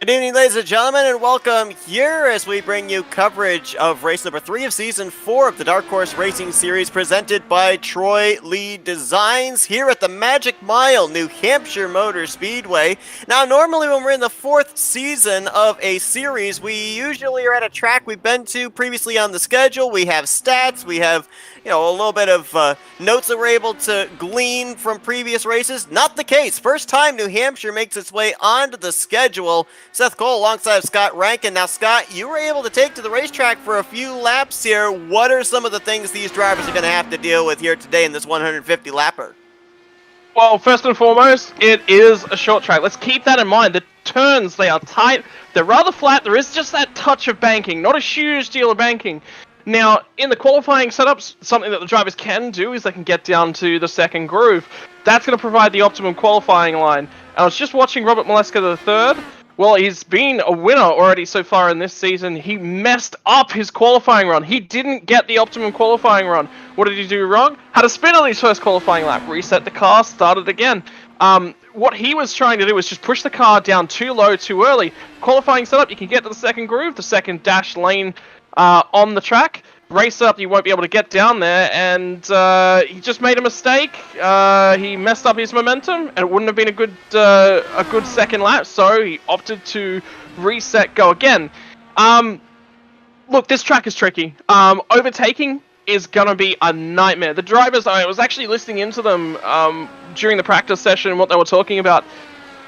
Good evening, ladies and gentlemen, and welcome here as we bring you coverage of race number 3 of Season 4 of the Dark Horse Racing Series presented by Troy Lee Designs here at the Magic Mile, New Hampshire Motor Speedway. Now, normally when we're in the 4th season of a series, we usually are at a track we've been to previously on the schedule. We have stats, we have a little bit of notes that we're able to glean from previous races. Not the case. First time New Hampshire makes its way onto the schedule. Seth Cole alongside Scott Rankin. Now, Scott, you were able to take to the racetrack for a few laps here. What are some of the things these drivers are going to have to deal with here today in this 150 lapper? Well, first and foremost, it is a short track. Let's keep that in mind. The turns, they are tight. They're rather flat. There is just that touch of banking, not a huge deal of banking. Now, in the qualifying setups, something that the drivers can do is they can get down to the second groove. That's going to provide the optimum qualifying line. I was just watching Robert Maleska III. Well, he's been a winner already so far in this season. He messed up his qualifying run. He didn't get the optimum qualifying run. What did he do wrong? Had a spin on his first qualifying lap. Reset the car, started again. What he was trying to do was just push the car down too low, too early. Qualifying setup, you can get to the second groove, the second dash lane on the track. Race up, you won't be able to get down there, and he just made a mistake. He messed up his momentum, and it wouldn't have been a good second lap, so he opted to reset, go again. Look, this track is tricky. Overtaking is going to be a nightmare. The drivers, I was actually listening into them during the practice session and what they were talking about.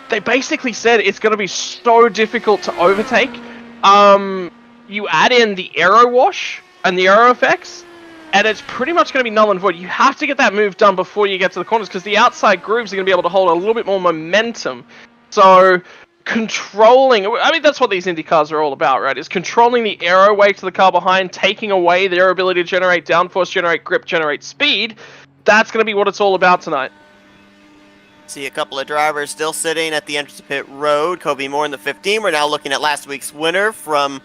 They basically said it's going to be so difficult to overtake. You add in the aero wash and the aero effects, and it's pretty much going to be null and void. You have to get that move done before you get to the corners, because the outside grooves are going to be able to hold a little bit more momentum. So, controlling... I mean, that's what these Indy cars are all about, right? Is controlling the aero weight to the car behind, taking away their ability to generate downforce, generate grip, generate speed. That's going to be what it's all about tonight. See a couple of drivers still sitting at the entrance to pit road. Kobe Moore in the 15. We're now looking at last week's winner from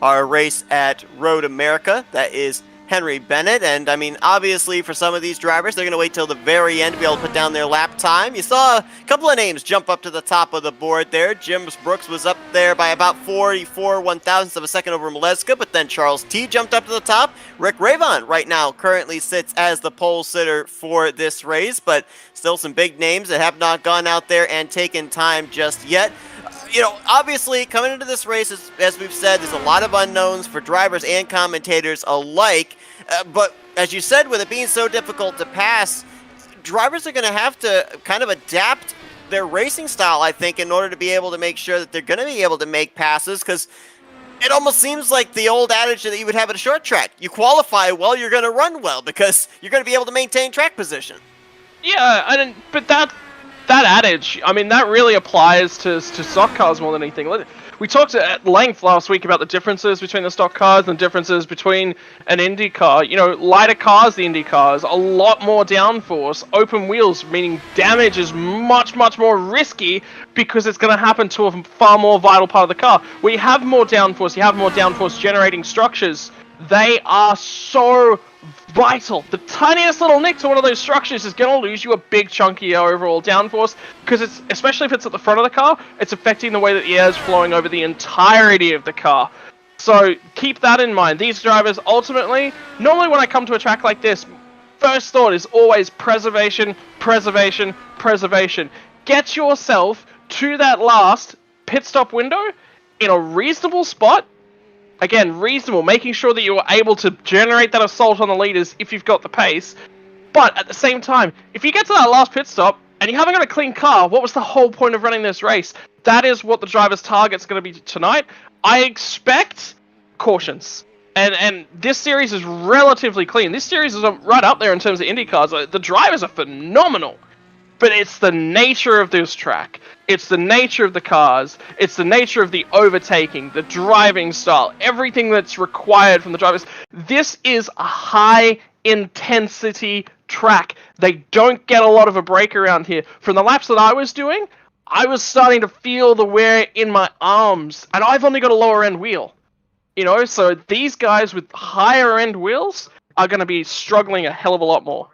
our race at Road America. That is Henry Bennett. And I mean, obviously for some of these drivers, they're going to wait till the very end to be able to put down their lap time. You saw a couple of names jump up to the top of the board there. Jim Brooks was up there by about 44 1,000ths of a second over Maleska, but then Charles T jumped up to the top. Rick Ravon right now currently sits as the pole sitter for this race, but still some big names that have not gone out there and taken time just yet. Obviously, coming into this race, as we've said, there's a lot of unknowns for drivers and commentators alike. But as you said, with it being so difficult to pass, drivers are going to have to kind of adapt their racing style, I think, in order to be able to make sure that they're going to be able to make passes, because it almost seems like the old adage that you would have at a short track. You qualify well, you're going to run well, because you're going to be able to maintain track position. Yeah, but that adage, I mean, that really applies to stock cars more than anything. We talked at length last week about the differences between the stock cars and the differences between an Indy car. Lighter cars, the Indy cars, a lot more downforce. Open wheels, meaning damage is much, much more risky because it's going to happen to a far more vital part of the car. Where you have more downforce, you have more downforce generating structures. They are so vital. The tiniest little nick to one of those structures is going to lose you a big chunk of your overall downforce, because it's, especially if it's at the front of the car, it's affecting the way that the air is flowing over the entirety of the car. So keep that in mind. These drivers ultimately, normally when I come to a track like this, first thought is always preservation, preservation, preservation. Get yourself to that last pit stop window in a reasonable spot. Again, reasonable, making sure that you are able to generate that assault on the leaders if you've got the pace. But at the same time, if you get to that last pit stop and you haven't got a clean car, what was the whole point of running this race? That is what the driver's target's going to be tonight. I expect cautions. And this series is relatively clean. This series is right up there in terms of Indy cars. The drivers are phenomenal. But it's the nature of this track. It's the nature of the cars. It's the nature of the overtaking, the driving style, everything that's required from the drivers. This is a high-intensity track. They don't get a lot of a break around here. From the laps that I was doing, I was starting to feel the wear in my arms. And I've only got a lower-end wheel. So these guys with higher-end wheels are going to be struggling a hell of a lot more.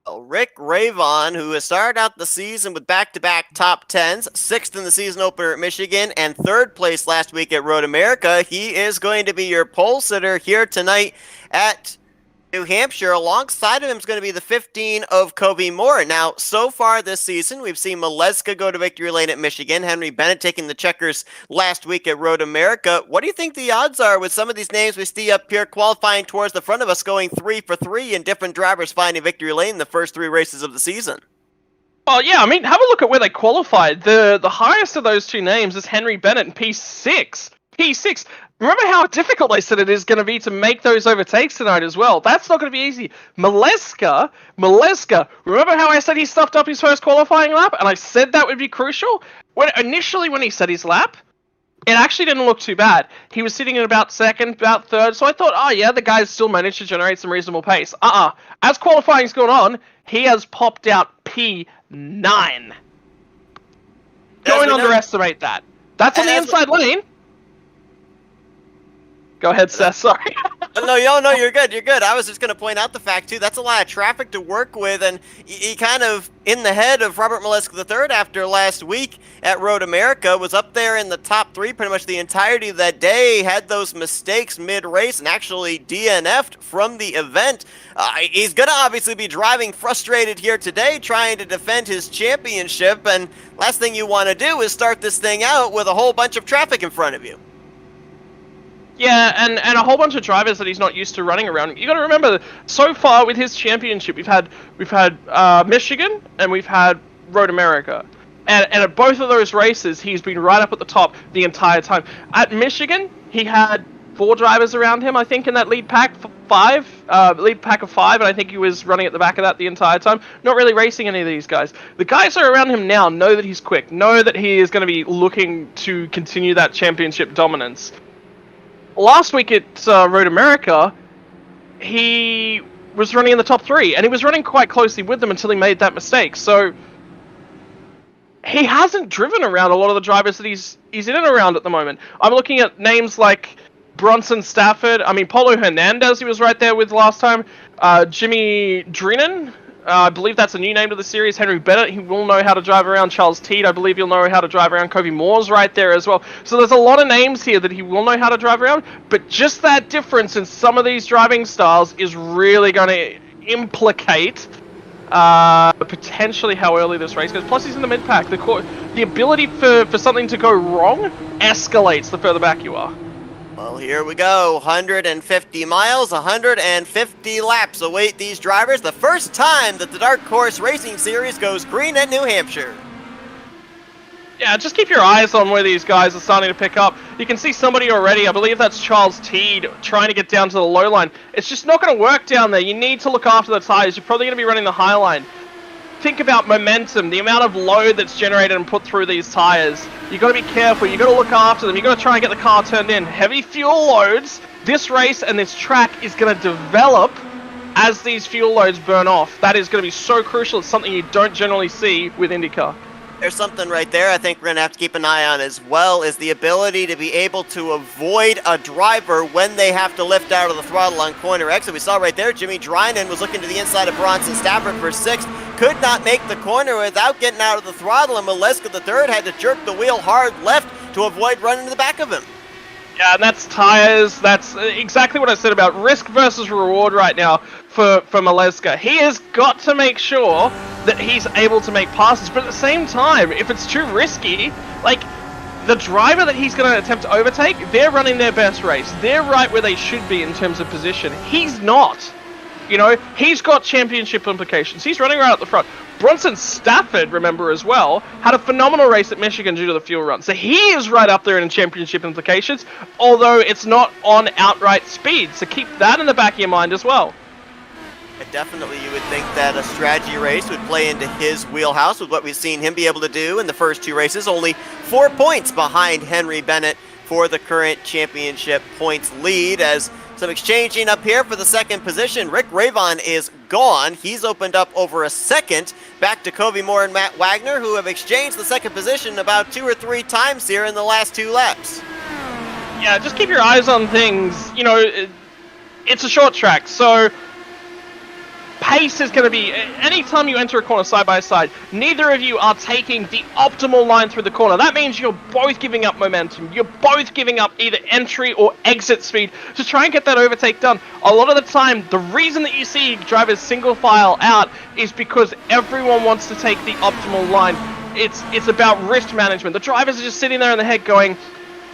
Well, Rick Ravon, who has started out the season with back-to-back top 10s, 6th in the season opener at Michigan, and 3rd place last week at Road America, he is going to be your pole sitter here tonight at New Hampshire. Alongside of him is going to be the 15 of Kobe Moore. Now, so far this season, we've seen Maleska go to victory lane at Michigan, Henry Bennett taking the checkers last week at Road America. What do you think the odds are with some of these names we see up here qualifying towards the front of us, going 3 for 3 and different drivers finding victory lane in the first 3 races of the season? Oh yeah, I mean, have a look at where they qualified. The highest of those two names is Henry Bennett in P6. P6. Remember how difficult I said it is going to be to make those overtakes tonight as well. That's not going to be easy. Maleska, remember how I said he stuffed up his first qualifying lap? And I said that would be crucial? Initially, when he set his lap, it actually didn't look too bad. He was sitting at about 2nd, about 3rd, so I thought, oh yeah, the guy's still managed to generate some reasonable pace. As qualifying's gone on, he has popped out P9. Don't underestimate that. That's on the inside lane. Go ahead, Seth, sorry. No, you're good, you're good. I was just going to point out the fact, too, that's a lot of traffic to work with, and he kind of in the head of Robert Maleska III after last week at Road America, was up there in the top 3 pretty much the entirety of that day, had those mistakes mid-race, and actually DNF'd from the event. He's going to obviously be driving frustrated here today, trying to defend his championship, and last thing you want to do is start this thing out with a whole bunch of traffic in front of you. Yeah, and a whole bunch of drivers that he's not used to running around. You got to remember, so far with his championship, we've had Michigan and we've had Road America, and at both of those races, he's been right up at the top the entire time. At Michigan, he had 4 drivers around him, I think, in that lead pack of 5, and I think he was running at the back of that the entire time. Not really racing any of these guys. The guys that are around him now know that he's quick, know that he is going to be looking to continue that championship dominance. Last week at Road America, he was running in the top 3, and he was running quite closely with them until he made that mistake. So he hasn't driven around a lot of the drivers that he's in and around at the moment. I'm looking at names like Bronson Stafford. I mean, Paulo Hernandez, he was right there with last time. Jimmy Drinan. I believe that's a new name to the series. Henry Bennett, he will know how to drive around. Charles Teed, I believe he'll know how to drive around. Kobe Moore's right there as well. So there's a lot of names here that he will know how to drive around, but just that difference in some of these driving styles is really going to implicate potentially how early this race goes. Plus he's in the mid-pack. The ability for something to go wrong escalates the further back you are. Well, here we go. 150 miles, 150 laps await these drivers. The first time that the Dark Horse Racing Series goes green at New Hampshire. Yeah, just keep your eyes on where these guys are starting to pick up. You can see somebody already. I believe that's Charles Teed trying to get down to the low line. It's just not going to work down there. You need to look after the tires. You're probably going to be running the high line. Think about momentum, the amount of load that's generated and put through these tires. You got to be careful. You got to look after them. You got to try and get the car turned in. Heavy fuel loads. This race and this track is going to develop as these fuel loads burn off. That is going to be so crucial. It's something you don't generally see with IndyCar. There's something right there I think we're going to have to keep an eye on as well, is the ability to be able to avoid a driver when they have to lift out of the throttle on corner exit. We saw right there Jimmy Drinan was looking to the inside of Bronson Stafford for 6th. Could not make the corner without getting out of the throttle, and Maleska III had to jerk the wheel hard left to avoid running to the back of him. Yeah, and that's tires. That's exactly what I said about risk versus reward right now for Maleska. He has got to make sure that he's able to make passes, but at the same time, if it's too risky, like the driver that he's going to attempt to overtake, they're running their best race. They're right where they should be in terms of position. He's not. You know, he's got championship implications. He's running right up the front. Bronson Stafford, remember as well, had a phenomenal race at Michigan due to the fuel run. So he is right up there in championship implications, although it's not on outright speed. So keep that in the back of your mind as well. Definitely, you would think that a strategy race would play into his wheelhouse with what we've seen him be able to do in the first 2 races. Only 4 points behind Henry Bennett for the current championship points lead, as some exchanging up here for the 2nd position. Rick Ravon is gone. He's opened up over a 2nd back to Kobe Moore and Matt Wagner, who have exchanged the 2nd position about 2 or 3 times here in the last 2 laps. Yeah, just keep your eyes on things. You know, it's a short track, so pace is going to be, anytime you enter a corner side by side, neither of you are taking the optimal line through the corner. That means you're both giving up momentum. You're both giving up either entry or exit speed to try and get that overtake done. A lot of the time, the reason that you see drivers single file out is because everyone wants to take the optimal line. It's about risk management. The drivers are just sitting there in the head going,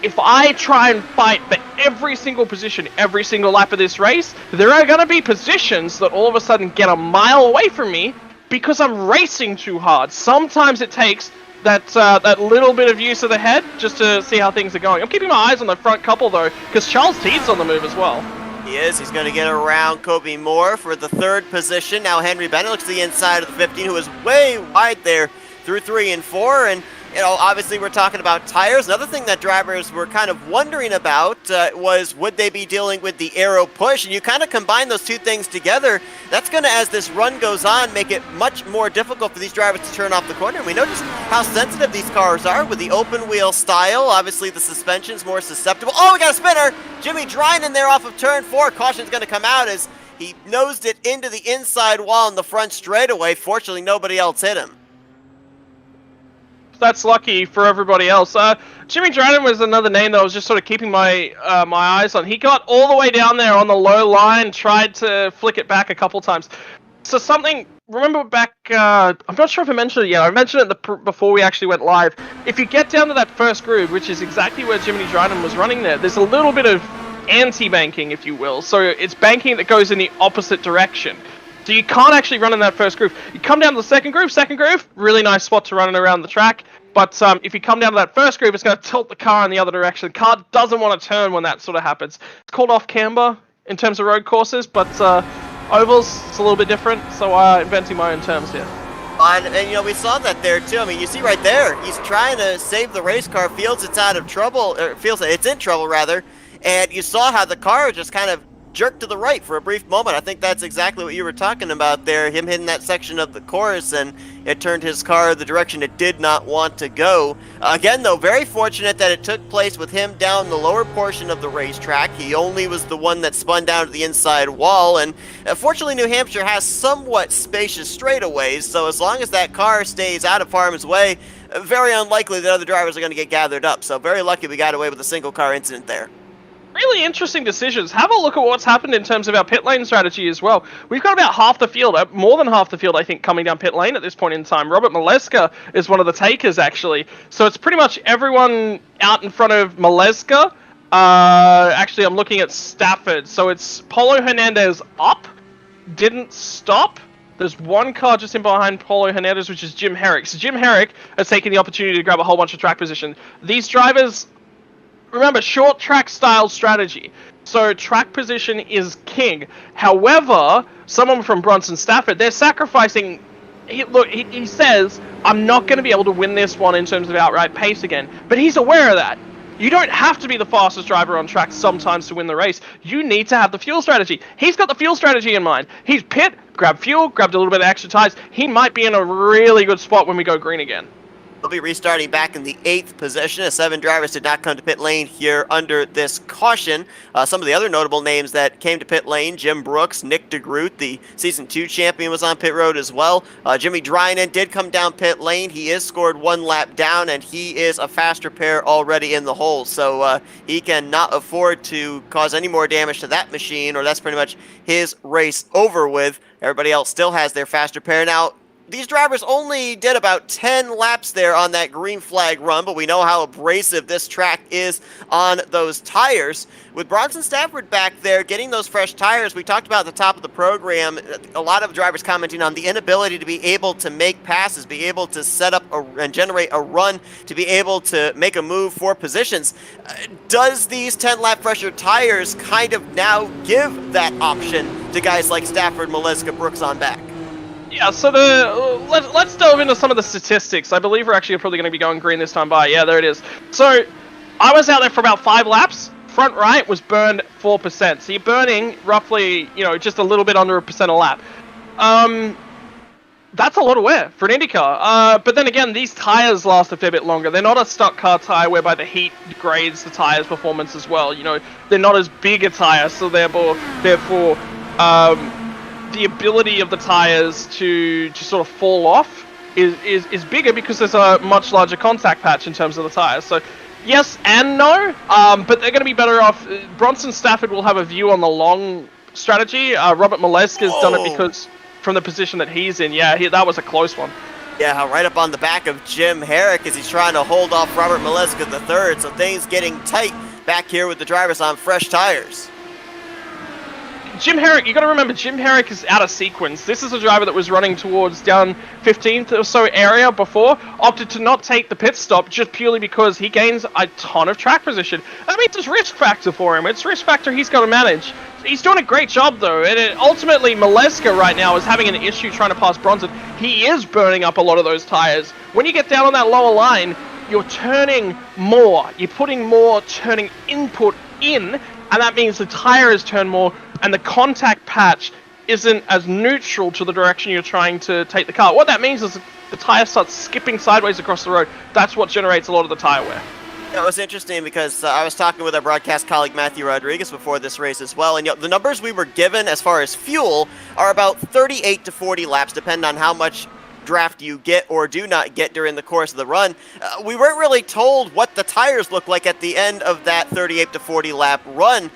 if I try and fight for every single position, every single lap of this race, there are going to be positions that all of a sudden get a mile away from me because I'm racing too hard. Sometimes it takes that little bit of use of the head just to see how things are going. I'm keeping my eyes on the front couple, though, because Charles Teed's on the move as well. He is. He's going to get around Kobe Moore for the third position. Now Henry Bennett looks to the inside of the 15, who is way wide there through 3 and 4, and obviously we're talking about tires. Another thing that drivers were kind of wondering about was would they be dealing with the aero push, and you kind of combine those two things together. That's going to, as this run goes on, make it much more difficult for these drivers to turn off the corner. And we know just how sensitive these cars are with the open wheel style. Obviously the suspension's more susceptible. Oh, we got a spinner! Jimmy Drynan there off of turn 4. Caution's going to come out as he nosed it into the inside wall in the front straightaway. Fortunately, nobody else hit him. That's lucky for everybody else. Jimmy Drynan was another name that I was just sort of keeping my my eyes on. He got all the way down there on the low line, tried to flick it back a couple times. So something, remember back, I'm not sure if I mentioned it yet, I mentioned it before we actually went live. If you get down to that first groove, which is exactly where Jimmy Drynan was running there's a little bit of anti-banking, if you will. So it's banking that goes in the opposite direction. So you can't actually run in that first groove. You come down to the second groove, really nice spot to run it around the track. But if you come down to that first groove, it's going to tilt the car in the other direction. The car doesn't want to turn when that sort of happens. It's called off camber in terms of road courses, but ovals, it's a little bit different. So inventing my own terms here. And we saw that there too. I mean, you see right there, he's trying to save the race car, feels it's out of trouble, or feels that it's in trouble rather. And you saw how the car just kind of jerked to the right for a brief moment. I think that's exactly what you were talking about there, him hitting that section of the course, and it turned his car the direction it did not want to go. Again, though, very fortunate that it took place with him down the lower portion of the racetrack. He only was the one that spun down to the inside wall, and fortunately New Hampshire has somewhat spacious straightaways, so as long as that car stays out of harm's way, very unlikely that other drivers are going to get gathered up. So very lucky we got away with a single car incident there. Really interesting decisions. Have a look at what's happened in terms of our pit lane strategy as well. We've got about half the field, more than half the field, I think, coming down pit lane at this point in time. Robert Maleska is one of the takers, actually. So it's pretty much everyone out in front of Maleska. Actually, I'm looking at Stafford. So it's Polo Hernandez up, didn't stop. There's one car just in behind Polo Hernandez, which is Jim Herrick. So Jim Herrick has taken the opportunity to grab a whole bunch of track position. These drivers, remember, short track style strategy. So track position is king. However, someone from Bronson Stafford, they're sacrificing. He says, I'm not going to be able to win this one in terms of outright pace again. But he's aware of that. You don't have to be the fastest driver on track sometimes to win the race. You need to have the fuel strategy. He's got the fuel strategy in mind. He's pit, grabbed fuel, grabbed a little bit of extra tires. He might be in a really good spot when we go green again. They'll be restarting back in the 8th position as 7 drivers did not come to pit lane here under this caution. Some of the other notable names that came to pit lane, Jim Brooks, Nick DeGroot, the Season 2 champion, was on pit road as well. Jimmy Drynan did come down pit lane. He is scored 1 lap down, and he is a faster pair already in the hole. So he cannot afford to cause any more damage to that machine, or that's pretty much his race over with. Everybody else still has their faster pair. Now, these drivers only did about 10 laps there on that green flag run, but we know how abrasive this track is on those tires. With Bronson Stafford back there getting those fresh tires, we talked about at the top of the program, a lot of drivers commenting on the inability to be able to make passes, be able to set up and generate a run, to be able to make a move for positions. Does these 10-lap fresher tires kind of now give that option to guys like Stafford, Maleska, Brooks on back? Yeah, so let's delve into some of the statistics. I believe we're actually probably going to be going green this time by. Yeah, there it is. So I was out there for about 5 laps. Front right was burned 4%. So you're burning roughly, just a little bit under a percent a lap. That's a lot of wear for an IndyCar. But then again, these tires last a fair bit longer. They're not a stock car tire whereby the heat degrades the tire's performance as well. They're not as big a tire, so therefore, the ability of the tires to sort of fall off is bigger because there's a much larger contact patch in terms of the tires. So yes and no, but they're going to be better off. Bronson Stafford will have a view on the long strategy. Robert Maleska's done it because from the position that he's in, that was a close one. Yeah, right up on the back of Jim Herrick as he's trying to hold off Robert Maleska III. So things getting tight back here with the drivers on fresh tires. Jim Herrick, you got to remember, Jim Herrick is out of sequence. This is a driver that was running towards down 15th or so area before, opted to not take the pit stop just purely because he gains a ton of track position. That means it's risk factor for him. It's risk factor he's got to manage. He's doing a great job though, and ultimately Maleska right now is having an issue trying to pass Bronson. He is burning up a lot of those tires. When you get down on that lower line, you're turning more. You're putting more turning input in, and that means the tires turn more, and the contact patch isn't as neutral to the direction you're trying to take the car. What that means is the tire starts skipping sideways across the road. That's what generates a lot of the tire wear. It was interesting because I was talking with our broadcast colleague Matthew Rodriguez before this race as well, and the numbers we were given as far as fuel are about 38 to 40 laps, depending on how much draft you get or do not get during the course of the run. We weren't really told what the tires look like at the end of that 38 to 40 lap run.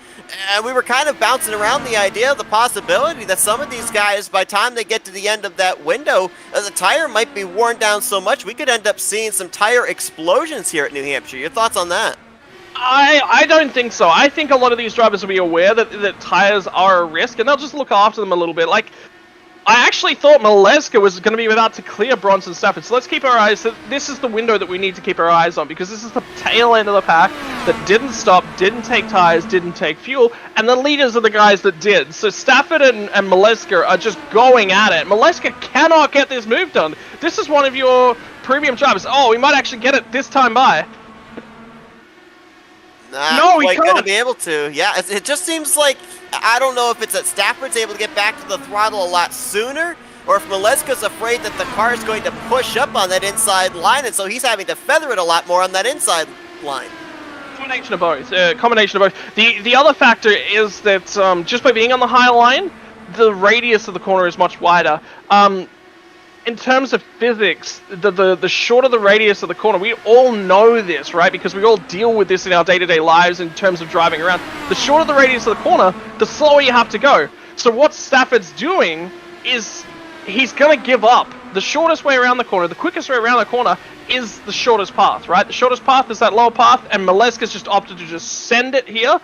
And we were kind of bouncing around the idea of the possibility that some of these guys, by the time they get to the end of that window, the tire might be worn down so much we could end up seeing some tire explosions here at New Hampshire. Your thoughts on that? I don't think so. I think a lot of these drivers will be aware that tires are a risk, and they'll just look after them a little bit. Like, I actually thought Maleska was going to be about to clear Bronson Stafford, so let's keep our eyes. This is the window that we need to keep our eyes on, because this is the tail end of the pack that didn't stop, didn't take tires, didn't take fuel, and the leaders are the guys that did. So Stafford and Maleska are just going at it. Maleska cannot get this move done. This is one of your premium drivers. Oh, we might actually get it this time by. No, he's going to be able to. Yeah, it just seems like, I don't know if it's that Stafford's able to get back to the throttle a lot sooner, or if Maleska's afraid that the car is going to push up on that inside line, and so he's having to feather it a lot more on that inside line. Combination of both. The other factor is that just by being on the high line, the radius of the corner is much wider. In terms of physics, the shorter the radius of the corner, we all know this, right? Because we all deal with this in our day-to-day lives in terms of driving around. The shorter the radius of the corner, the slower you have to go. So what Stafford's doing is he's going to give up. The shortest way around the corner, the quickest way around the corner is the shortest path, right? The shortest path is that lower path, and Maleska's just opted to just send it here,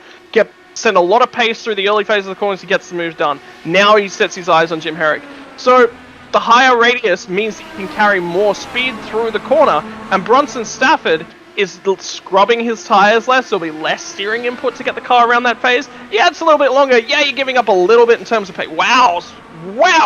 send a lot of pace through the early phase of the corners, he gets the move done. Now he sets his eyes on Jim Herrick. So the higher radius means he can carry more speed through the corner, and Bronson Stafford is scrubbing his tires less. There'll be less steering input to get the car around that phase. Yeah, it's a little bit longer. Yeah, you're giving up a little bit in terms of pace. Wow,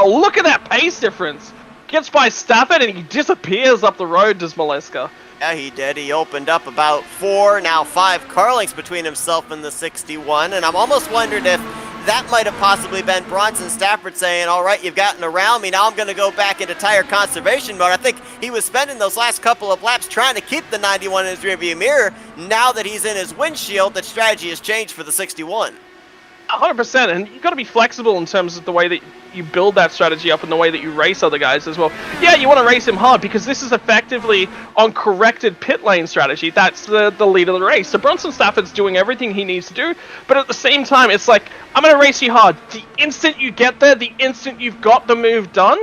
look at that pace difference. Gets by Stafford and he disappears up the road, does Maleska. Yeah, he did. He opened up about 4, now 5 car lengths between himself and the 61, and I'm almost wondering if that might have possibly been Bronson Stafford saying, all right, you've gotten around me, now I'm going to go back into tire conservation mode. I think he was spending those last couple of laps trying to keep the 91 in his rearview mirror. Now that he's in his windshield, that strategy has changed for the 61. 100%, and you've got to be flexible in terms of the way that you build that strategy up and the way that you race other guys as well. Yeah, you want to race him hard because this is effectively on corrected pit lane strategy. That's the lead of the race. So Bronson Stafford's doing everything he needs to do, but at the same time, it's like, I'm going to race you hard. The instant you get there, the instant you've got the move done,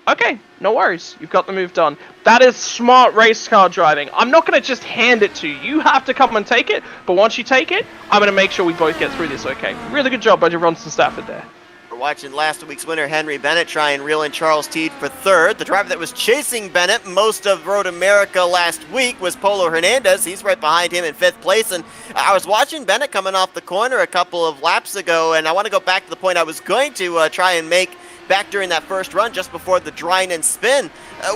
okay, no worries. You've got the move done. That is smart race car driving. I'm not going to just hand it to you. You have to come and take it, but once you take it, I'm going to make sure we both get through this, okay? Really good job by Bronson Stafford there. We're watching last week's winner, Henry Bennett, try and reel in Charles Teed for third. The driver that was chasing Bennett most of Road America last week was Polo Hernandez. He's right behind him in 5th place, and I was watching Bennett coming off the corner a couple of laps ago, and I want to go back to the point I was going to try and make back during that first run just before the drying and spin.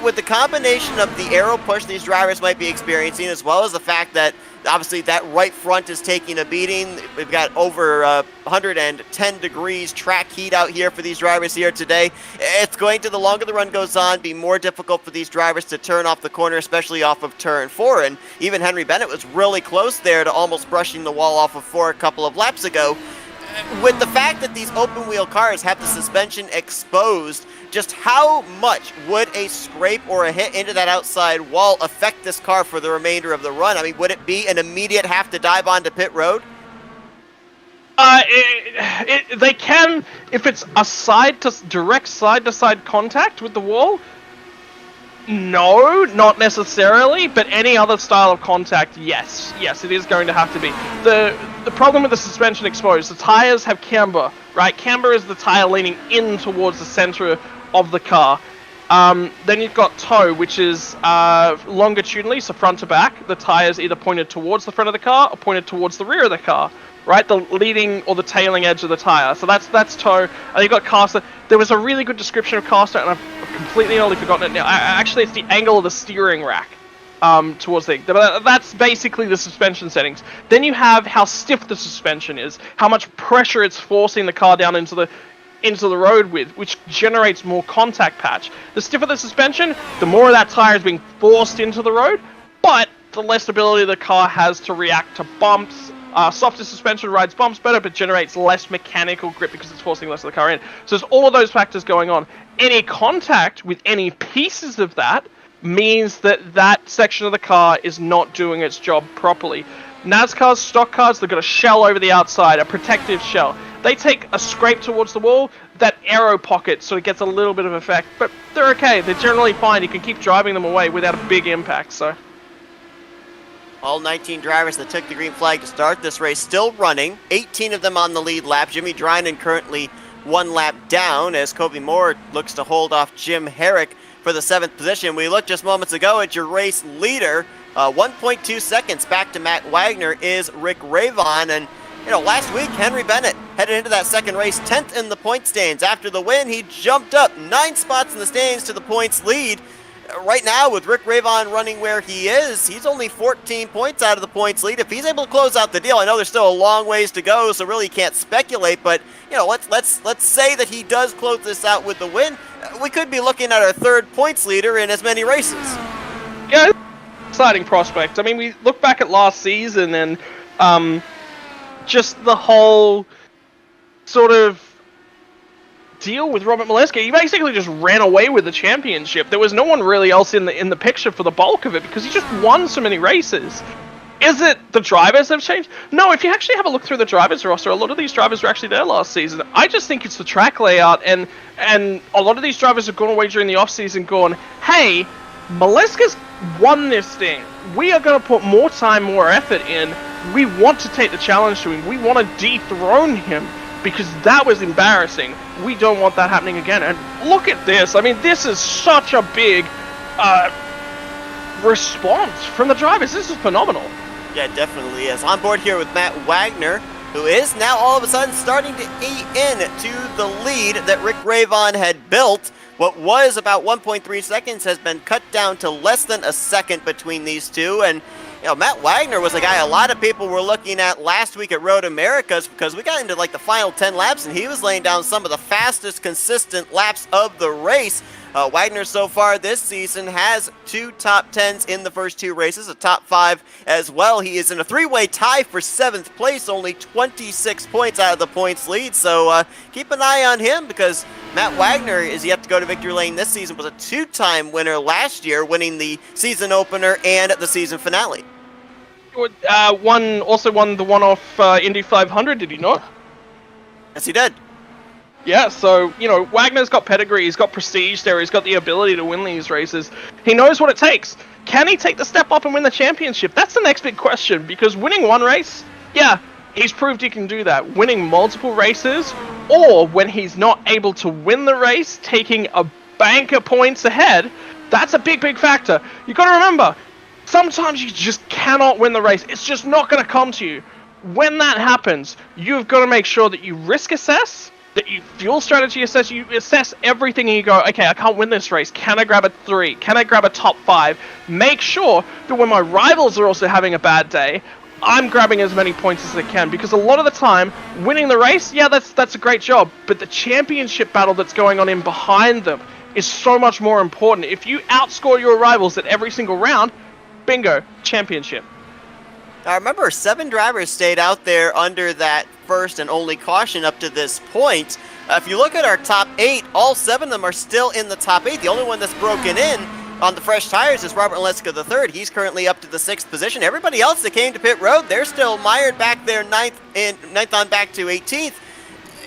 With the combination of the aero push these drivers might be experiencing, as well as the fact that obviously that right front is taking a beating. We've got over 110 degrees track heat out here for these drivers here today. It's going to, the longer the run goes on, be more difficult for these drivers to turn off the corner, especially off of turn 4. And even Henry Bennett was really close there to almost brushing the wall off of 4 a couple of laps ago. with the fact that these open wheel cars have the suspension exposed, just how much would a scrape or a hit into that outside wall affect this car for the remainder of the run? I mean, would it be an immediate have to dive onto pit road? They can, if it's a direct side-to-side contact with the wall. No, not necessarily, but any other style of contact, yes, it is going to have to be. The problem with the suspension exposed, the tires have camber, right? Camber is the tire leaning in towards the center of the car. Then you've got toe, which is longitudinally, so front to back. The tire's either pointed towards the front of the car or pointed towards the rear of the car. Right, the leading or the tailing edge of the tire. So that's toe. And you've got caster. There was a really good description of caster, and I've completely only forgotten it now. Actually, it's the angle of the steering rack towards the. That's basically the suspension settings. Then you have how stiff the suspension is, how much pressure it's forcing the car down into the road with, which generates more contact patch. The stiffer the suspension, the more of that tire is being forced into the road, but the less ability the car has to react to bumps. Softer suspension rides bumps better, but generates less mechanical grip because it's forcing less of the car in. So there's all of those factors going on. Any contact with any pieces of that means that section of the car is not doing its job properly. NASCAR's stock cars, they've got a shell over the outside, a protective shell. They take a scrape towards the wall, that aero pocket sort of gets a little bit of effect, but they're okay. They're generally fine. You can keep driving them away without a big impact, so... All 19 drivers that took the green flag to start this race still running. 18 of them on the lead lap. Jimmy Drynan currently one lap down as Kobe Moore looks to hold off Jim Herrick for the 7th position. We looked just moments ago at your race leader. 1.2 seconds back to Matt Wagner is Rick Ravon. And, last week, Henry Bennett headed into that second race 10th in the point stands. After the win, he jumped up 9 spots in the stands to the points lead. Right now, with Rick Ravon running where he is, he's only 14 points out of the points lead. If he's able to close out the deal, I know there's still a long ways to go, so really can't speculate. But let's say that he does close this out with the win. We could be looking at our 3rd points leader in as many races. Yeah, exciting prospect. I mean, we look back at last season and just the whole sort of deal with Robert Molesky. He basically just ran away with the championship. There was no one really else in the picture for the bulk of it because he just won so many races. Is it the drivers have changed? No, if you actually have a look through the drivers roster, a lot of these drivers were actually there last season. I just think it's the track layout, and a lot of these drivers have gone away during the off-season going, hey, Molesky's won this thing. We are going to put more time, more effort in. We want to take the challenge to him. We want to dethrone him. Because that was embarrassing. We don't want that happening again. And look at this. I mean, this is such a big response from the drivers. This is phenomenal. Yeah, it definitely is. On board here with Matt Wagner, who is now all of a sudden starting to eat into the lead that Rick Ravon had built. What was about 1.3 seconds has been cut down to less than a second between these two. And Matt Wagner was a guy a lot of people were looking at last week at Road Americas because we got into the final 10 laps and he was laying down some of the fastest consistent laps of the race. Wagner so far this season has 2 top 10s in the first 2 races, a top 5 as well. He is in a 3-way tie for 7th place, only 26 points out of the points lead. So keep an eye on him because Matt Wagner is yet to go to victory lane this season, was a 2-time winner last year, winning the season opener and the season finale. Also won the one-off Indy 500, did he not? Yes, he did. Yeah, so, Wagner's got pedigree, he's got prestige there, he's got the ability to win these races. He knows what it takes. Can he take the step up and win the championship? That's the next big question, because winning one race, yeah, he's proved he can do that. Winning multiple races, or when he's not able to win the race, taking a bank of points ahead, that's a big, big factor. You got to remember, sometimes you just cannot win the race. It's just not going to come to you. When that happens, you've got to make sure that you risk assess, that you fuel strategy assess, you assess everything and you go, okay, I can't win this race. Can I grab a 3? Can I grab a top 5? Make sure that when my rivals are also having a bad day, I'm grabbing as many points as I can, because a lot of the time, winning the race, yeah, that's a great job, but the championship battle that's going on in behind them is so much more important. If you outscore your rivals at every single round, bingo, championship. I remember 7 drivers stayed out there under that first and only caution up to this point. If you look at our top 8, all 7 of them are still in the top 8. The only one that's broken in on the fresh tires is Robert Leska III. He's currently up to the 6th position. Everybody else that came to pit road, they're still mired back there, ninth on back to 18th.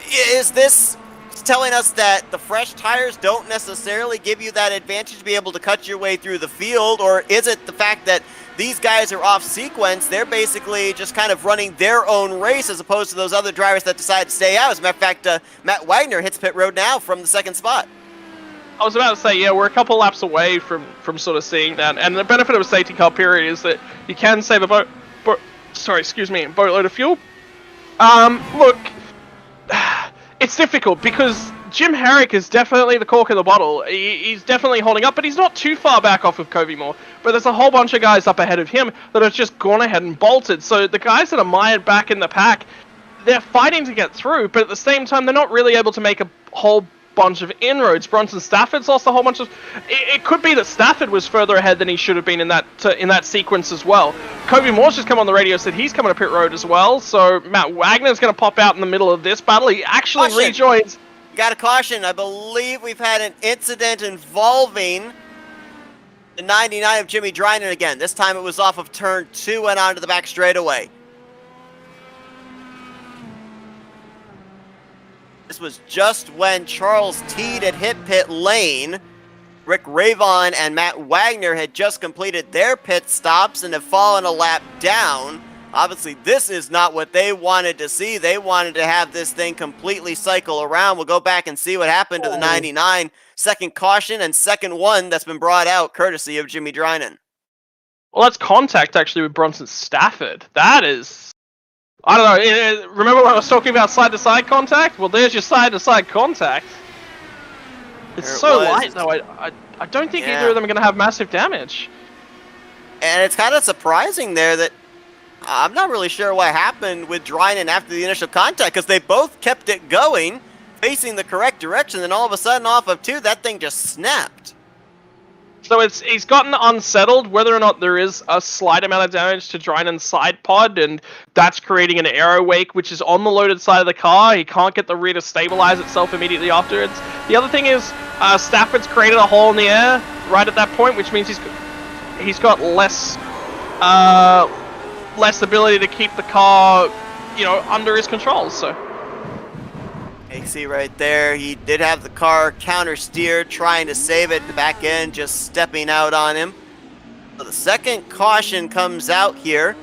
Is this telling us that the fresh tires don't necessarily give you that advantage to be able to cut your way through the field, or is it the fact that these guys are off sequence? They're basically just kind of running their own race as opposed to those other drivers that decide to stay out. As a matter of fact, Matt Wagner hits pit road now from the 2nd spot. I was about to say, yeah, we're a couple laps away from sort of seeing that, and the benefit of a safety car period is that you can save a boatload of fuel. Look, it's difficult because Jim Herrick is definitely the cork in the bottle. He's definitely holding up, but he's not too far back off of Kobe Moore. But there's a whole bunch of guys up ahead of him that have just gone ahead and bolted. So the guys that are mired back in the pack, they're fighting to get through, but at the same time, they're not really able to make a whole bunch of inroads. Bronson Stafford's lost a whole bunch of... It could be that Stafford was further ahead than he should have been in that sequence as well. Kobe Moore's just come on the radio, said he's coming to pit road as well, so Matt Wagner's going to pop out in the middle of this battle. He actually rejoins... Got a caution. I believe we've had an incident involving the 99 of Jimmy Dryden again. This time it was off of turn 2 and onto the back straightaway. This was just when Charles Teed had hit pit lane. Rick Ravon and Matt Wagner had just completed their pit stops and have fallen a lap down. Obviously, this is not what they wanted to see. They wanted to have this thing completely cycle around. We'll go back and see what happened to the 99. Second caution and second one that's been brought out courtesy of Jimmy Dryden. Well, that's contact actually with Bronson Stafford. That is... I don't know, remember when I was talking about side-to-side contact? Well, there's your side-to-side contact. It's so light, though. I don't think either of them are going to have massive damage. And it's kind of surprising there that I'm not really sure what happened with Dryden after the initial contact, because they both kept it going, facing the correct direction, and all of a sudden, off of 2, that thing just snapped. So he's gotten unsettled whether or not there is a slight amount of damage to Dryden's side pod, and that's creating an aero wake, which is on the loaded side of the car. He can't get the rear to stabilize itself immediately afterwards. The other thing is, Stafford's created a hole in the air right at that point, which means he's got less ability to keep the car, under his control. So. You see right there, he did have the car counter-steered, trying to save it. The back end just stepping out on him. So the second caution comes out here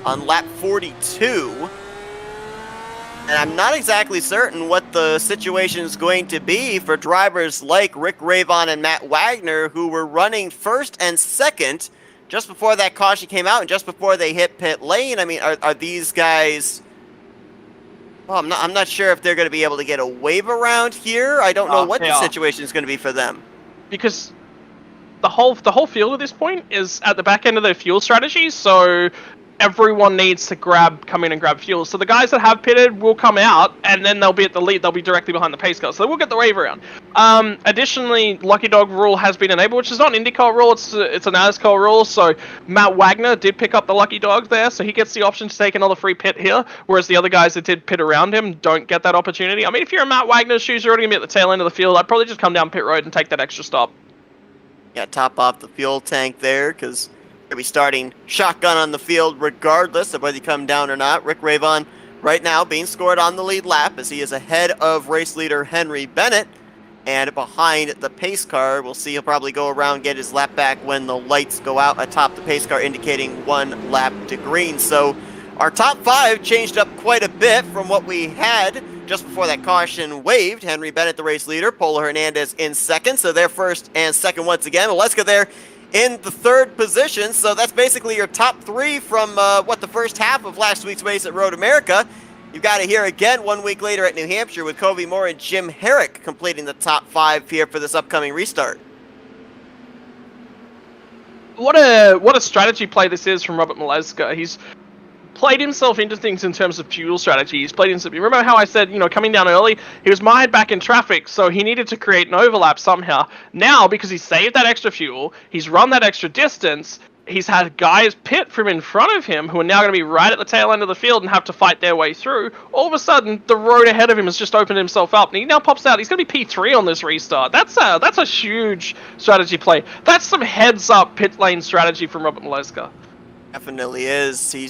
on lap 42. And I'm not exactly certain what the situation is going to be for drivers like Rick Ravon and Matt Wagner, who were running first and second just before that caution came out and just before they hit pit lane. I mean, are these guys... Well, I'm not sure if they're going to be able to get a wave around here. I don't know what the situation is going to be for them. Because the whole field at this point is at the back end of their fuel strategy, so everyone needs to come in and grab fuel. So the guys that have pitted will come out, and then they'll be at the lead. They'll be directly behind the pace car, so they will get the wave around. Additionally, Lucky Dog rule has been enabled, which is not an IndyCar rule, it's an NASCAR rule. So Matt Wagner did pick up the Lucky Dog there, so he gets the option to take another free pit here, whereas the other guys that did pit around him don't get that opportunity. I mean, if you're in Matt Wagner's shoes, you're already going to be at the tail end of the field. I'd probably just come down pit road and take that extra stop. Yeah, top off the fuel tank there, because they'll be starting shotgun on the field regardless of whether you come down or not. Rick Ravon right now being scored on the lead lap as he is ahead of race leader Henry Bennett. And behind the pace car, we'll see he'll probably go around, get his lap back when the lights go out atop the pace car, indicating 1 lap to green. So our top 5 changed up quite a bit from what we had just before that caution waved. Henry Bennett, the race leader, Polo Hernandez in second. So they're first and second once again. Oleska there in the third position. So that's basically your top 3 from the first half of last week's race at Road America. You've got to hear again 1 week later at New Hampshire with Kobe Moore and Jim Herrick completing the top 5 here for this upcoming restart. What a strategy play this is from Robert Maleska. He's played himself into things in terms of fuel strategy. He's played himself. You remember how I said, coming down early, he was mired back in traffic, so he needed to create an overlap somehow. Now, because he saved that extra fuel, he's run that extra distance, he's had guys pit from in front of him who are now going to be right at the tail end of the field and have to fight their way through. All of a sudden, the road ahead of him has just opened himself up, and he now pops out. He's going to be P3 on this restart. That's a huge strategy play. That's some heads-up pit lane strategy from Robert Maleska. Definitely is. He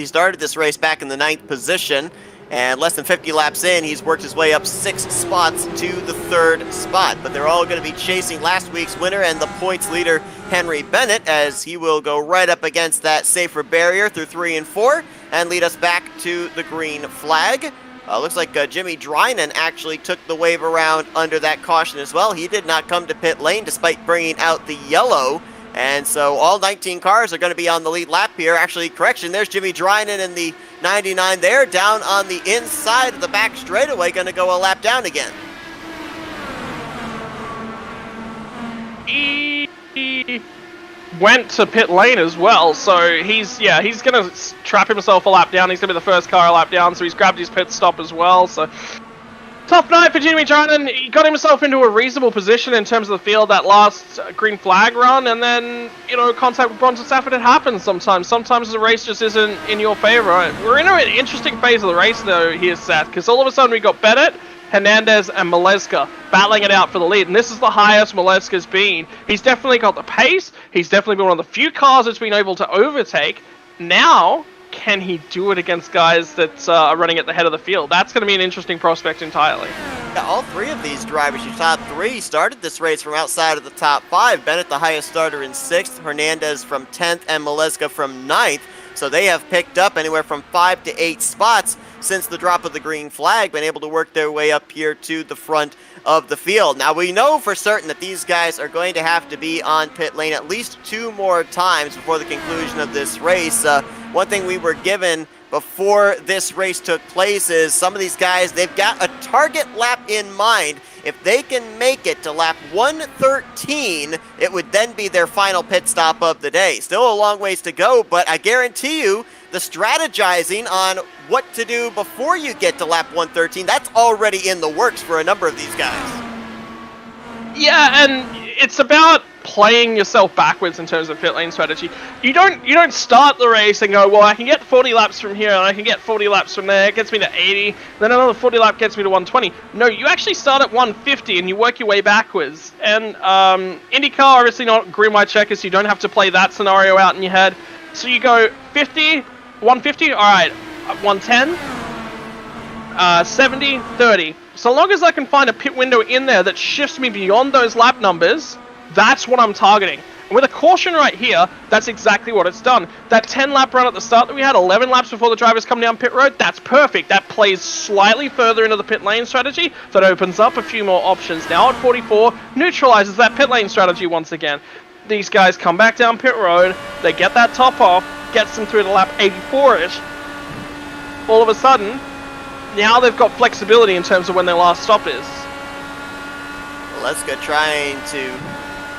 started this race back in the 9th position, and less than 50 laps in, he's worked his way up 6 spots to the 3rd spot. But they're all going to be chasing last week's winner and the points leader, Henry Bennett, as he will go right up against that safer barrier through 3 and 4 and lead us back to the green flag. Looks like Jimmy Drynan actually took the wave around under that caution as well. He did not come to pit lane despite bringing out the yellow. And so all 19 cars are going to be on the lead lap here. Actually, correction, there's Jimmy Drynan in the 99 there, down on the inside of the back straightaway, going to go a lap down again. He went to pit lane as well, so he's going to trap himself a lap down. He's going to be the first car a lap down, so he's grabbed his pit stop as well, so... Tough night for Jimmy Drynan. He got himself into a reasonable position in terms of the field that last green flag run, and then, contact with Bronson Stafford, it happens sometimes. Sometimes the race just isn't in your favor. We're in an interesting phase of the race, though, here, Seth, because all of a sudden we got Bennett, Hernandez, and Maleska battling it out for the lead, and this is the highest Maleska's been. He's definitely got the pace. He's definitely been one of the few cars that's been able to overtake. Now... can he do it against guys that are running at the head of the field? That's going to be an interesting prospect entirely. Yeah, all 3 of these drivers, your top 3, started this race from outside of the top 5. Bennett, the highest starter in 6th, Hernandez from 10th, and Maleska from 9th. So they have picked up anywhere from 5 to 8 spots since the drop of the green flag, been able to work their way up here to the front of the field. Now, we know for certain that these guys are going to have to be on pit lane at least 2 more times before the conclusion of this race. One thing we were given before this race took place is some of these guys, they've got a target lap in mind. If they can make it to lap 113, it would then be their final pit stop of the day. Still a long ways to go, but I guarantee you the strategizing on what to do before you get to lap 113, that's already in the works for a number of these guys. Yeah, and it's about playing yourself backwards in terms of pit lane strategy. You don't start the race and go, well, I can get 40 laps from here and I can get 40 laps from there. It gets me to 80. Then another 40 lap gets me to 120. No, you actually start at 150 and you work your way backwards. And IndyCar, obviously not green white checkers, so you don't have to play that scenario out in your head. So you go 50, 150, all right, 110, 70, 30. So long as I can find a pit window in there that shifts me beyond those lap numbers, that's what I'm targeting. And with a caution right here, that's exactly what it's done. That 10 lap run at the start that we had, 11 laps before the drivers come down pit road, that's perfect. That plays slightly further into the pit lane strategy. That opens up a few more options. Now at 44, neutralizes that pit lane strategy once again. These guys come back down pit road, they get that top off, gets them through to lap 84-ish. All of a sudden, now they've got flexibility in terms of when their last stop is. Maleska trying to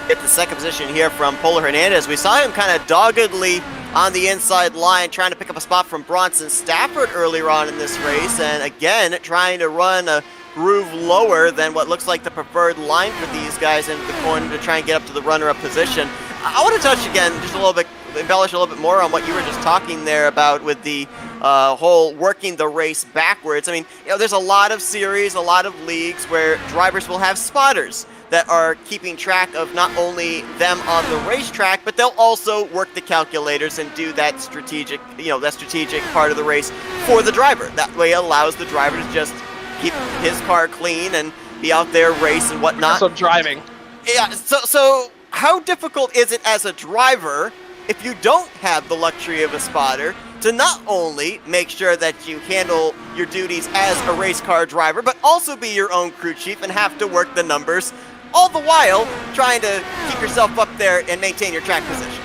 get the second position here from Polo Hernandez. We saw him kind of doggedly on the inside line trying to pick up a spot from Bronson Stafford earlier on in this race, and again trying to run a groove lower than what looks like the preferred line for these guys into the corner to try and get up to the runner-up position. I want to touch again just a little bit, embellish a little bit more on what you were just talking there about with the whole working the race backwards. I mean, there's a lot of series, a lot of leagues where drivers will have spotters that are keeping track of not only them on the racetrack, but they'll also work the calculators and do that strategic, that strategic part of the race for the driver. That way it allows the driver to just keep his car clean and be out there race and whatnot. So driving. Yeah, so how difficult is it as a driver, if you don't have the luxury of a spotter, to not only make sure that you handle your duties as a race car driver, but also be your own crew chief and have to work the numbers, all the while trying to keep yourself up there and maintain your track position?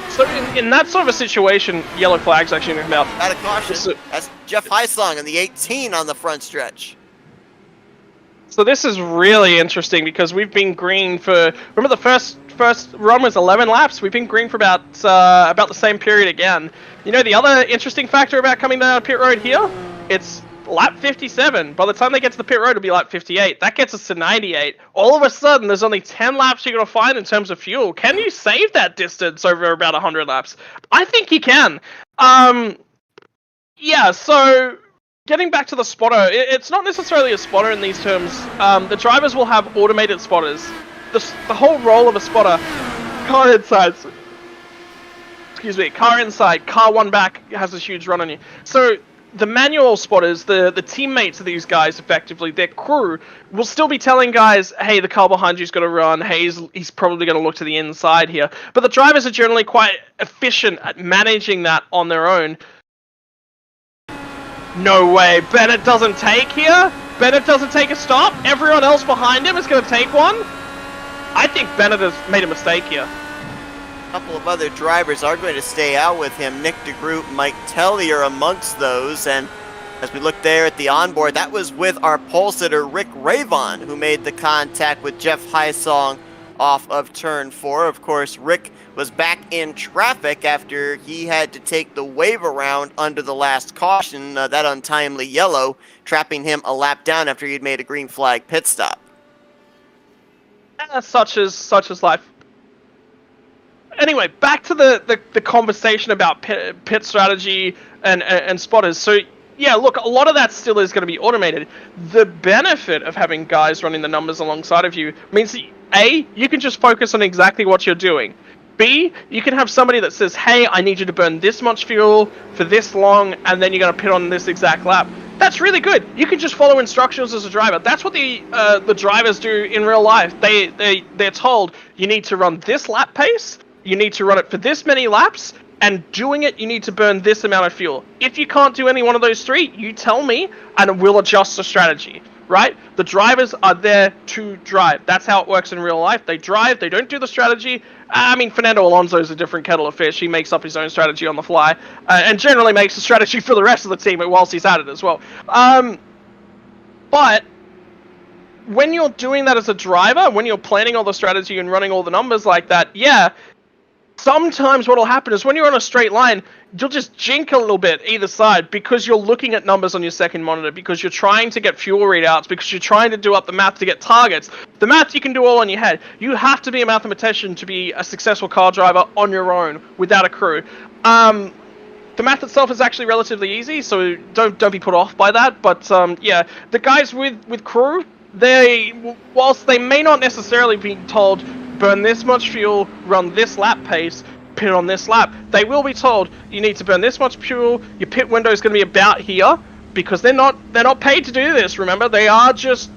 So in that sort of a situation, yellow flag's actually going to come out. Out of caution, that's Jeff Heisong in the 18 on the front stretch. So this is really interesting because we've been green for, remember the first run was 11 laps, we've been green for about the same period again. The other interesting factor about coming down pit road here, it's lap 57. By the time they get to the pit road, it'll be lap 58. That gets us to 98. All of a sudden, there's only 10 laps you're going to find in terms of fuel. Can you save that distance over about 100 laps? I think you can. Yeah, so getting back to the spotter, it's not necessarily a spotter in these terms. The drivers will have automated spotters. The whole role of a spotter, car inside, car one back has a huge run on you. So the manual spotters, the teammates of these guys, effectively, their crew, will still be telling guys, hey, the car behind you's got to run, hey, he's probably going to look to the inside here. But the drivers are generally quite efficient at managing that on their own. No way, Bennett doesn't take here? Bennett doesn't take a stop? Everyone else behind him is going to take one? I think Bennett has made a mistake here. A couple of other drivers are going to stay out with him. Nick DeGroot, Mike Telly are amongst those, and as we look there at the onboard, that was with our pole sitter Rick Ravon, who made the contact with Jeff Highsong off of turn 4. Of course, Rick was back in traffic after he had to take the wave around under the last caution, that untimely yellow, trapping him a lap down after he'd made a green flag pit stop. Such as life. Anyway, back to the conversation about pit strategy and spotters. So yeah, look, a lot of that still is going to be automated. The benefit of having guys running the numbers alongside of you means that A, you can just focus on exactly what you're doing. B, you can have somebody that says, hey, I need you to burn this much fuel for this long, and then you're going to pit on this exact lap. That's really good. You can just follow instructions as a driver. That's what the drivers do in real life. They're told, you need to run this lap pace, you need to run it for this many laps, and doing it, you need to burn this amount of fuel. If you can't do any one of those three, you tell me, and we'll adjust the strategy. Right? The drivers are there to drive. That's how it works in real life. They drive, they don't do the strategy. I mean, Fernando Alonso is a different kettle of fish. He makes up his own strategy on the fly, and generally makes a strategy for the rest of the team whilst he's at it as well. But when you're doing that as a driver, when you're planning all the strategy and running all the numbers like that, yeah, sometimes what will happen is when you're on a straight line, you'll just jink a little bit either side because you're looking at numbers on your second monitor, because you're trying to get fuel readouts, because you're trying to do up the math to get targets. The math you can do all on your head. You have to be a mathematician to be a successful car driver on your own without a crew. The math itself is actually relatively easy, so don't be put off by that. But yeah, the guys with crew, whilst they may not necessarily be told burn this much fuel, run this lap pace, pit on this lap, they will be told you need to burn this much fuel, your pit window is going to be about here, because they're not paid to do this, remember. They are just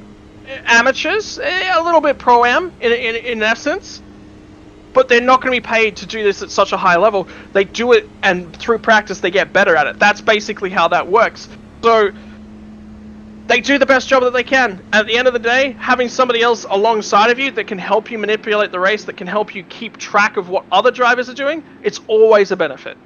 amateurs, a little bit pro-am in essence, but they're not going to be paid to do this at such a high level. They do it, and through practice they get better at it. That's basically how that works. So they do the best job that they can. At the end of the day, having somebody else alongside of you that can help you manipulate the race, that can help you keep track of what other drivers are doing, it's always a benefit.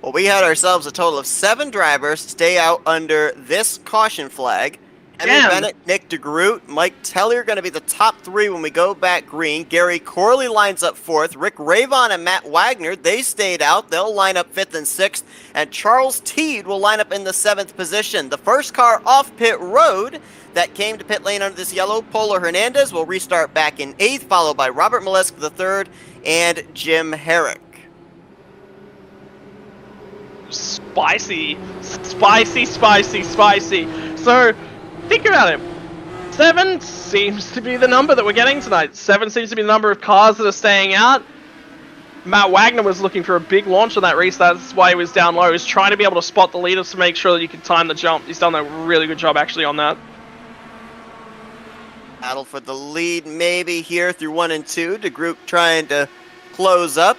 Well, we had ourselves a total of 7 drivers stay out under this caution flag. Henry Bennett, Nick DeGroot, Mike Telly are going to be the top 3 when we go back green. Gary Corley lines up 4th. Rick Ravon and Matt Wagner, they stayed out. They'll line up 5th and 6th. And Charles Teed will line up in the 7th position. The first car off pit road that came to pit lane under this yellow, Polo Hernandez, will restart back in 8th, followed by Robert Molesky III and Jim Herrick. Spicy. So, think about it. 7 seems to be the number that we're getting tonight. 7 seems to be the number of cars that are staying out. Matt Wagner was looking for a big launch on that race. That's why he was down low. He was trying to be able to spot the leaders to make sure that he could time the jump. He's done a really good job actually on that. Battle for the lead maybe here through 1 and 2. DeGroot trying to close up.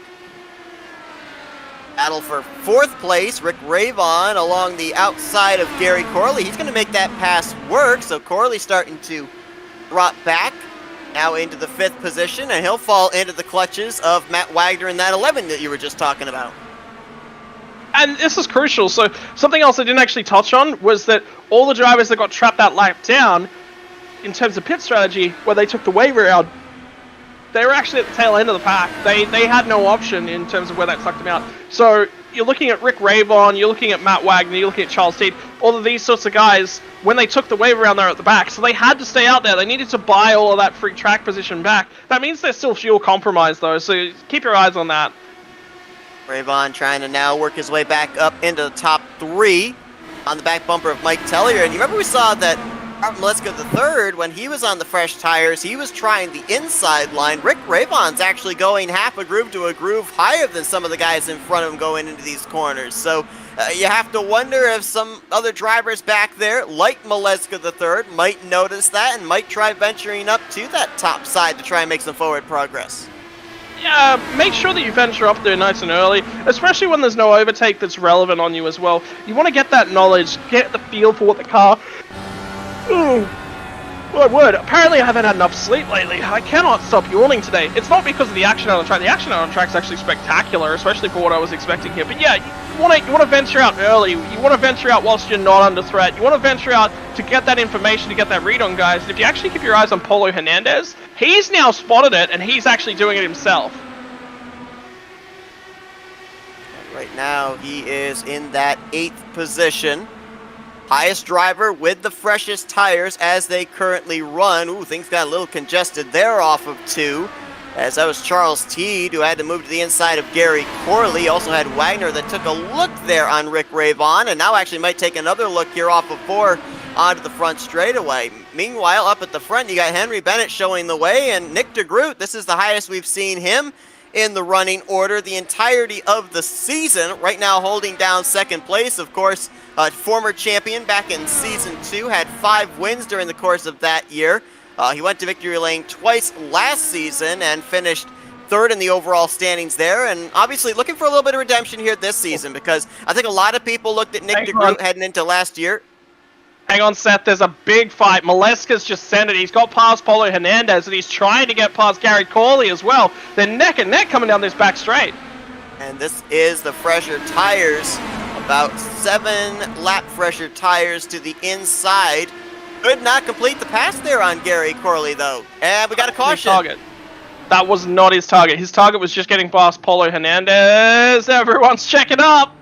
Battle for 4th place, Rick Ravon along the outside of Gary Corley. He's going to make that pass work, so Corley starting to drop back now into the 5th position, and he'll fall into the clutches of Matt Wagner in that 11 that you were just talking about. And this is crucial. So something else I didn't actually touch on was that all the drivers that got trapped that lap down, in terms of pit strategy, where they took the waiver out, they were actually at the tail end of the pack. They had no option in terms of where that sucked them out. So you're looking at Rick Rayvon, you're looking at Matt Wagner, you're looking at Charles Teed, all of these sorts of guys, when they took the wave around there at the back, so they had to stay out there. They needed to buy all of that free track position back. That means they're still fuel compromised, though, so keep your eyes on that. Rayvon trying to now work his way back up into the top 3 on the back bumper of Mike Tellier. And you remember we saw that Maleska III, when he was on the fresh tires, he was trying the inside line. Rick Rayvon's actually going half a groove to a groove higher than some of the guys in front of him going into these corners. So you have to wonder if some other drivers back there, like Maleska III, might notice that and might try venturing up to that top side to try and make some forward progress. Yeah, make sure that you venture up there nice and early, especially when there's no overtake that's relevant on you as well. You want to get that knowledge, get the feel for what the car... Ooh, my word, apparently I haven't had enough sleep lately. I cannot stop yawning today. It's not because of the action on the track. The action on the track is actually spectacular, especially for what I was expecting here. But yeah, you want to venture out early. You want to venture out whilst you're not under threat. You want to venture out to get that information, to get that read on guys. And if you actually keep your eyes on Polo Hernandez, he's now spotted it, and he's actually doing it himself. Right now, he is in that 8th position. Highest driver with the freshest tires as they currently run. Ooh, things got a little congested there off of 2. As that was Charles Teed, who had to move to the inside of Gary Corley. Also had Wagner that took a look there on Rick Rayvon, and now actually might take another look here off of 4 onto the front straightaway. Meanwhile, up at the front, you got Henry Bennett showing the way, and Nick DeGroot, this is the highest we've seen him in the running order the entirety of the season. Right now holding down 2nd place, of course, former champion back in Season 2, had 5 wins during the course of that year. He went to victory lane twice last season and finished 3rd in the overall standings there, and obviously looking for a little bit of redemption here this season, because I think a lot of people looked at Nick DeGroot heading into last year. Hang on, Seth, there's a big fight. Maleska's just sent it. He's got past Polo Hernandez, and he's trying to get past Gary Corley as well. They're neck and neck coming down this back straight. And this is the fresher tires. About 7 lap fresher tires to the inside. Could not complete the pass there on Gary Corley, though. And we got a caution. Target. That was not his target. His target was just getting past Polo Hernandez. Everyone's checking up.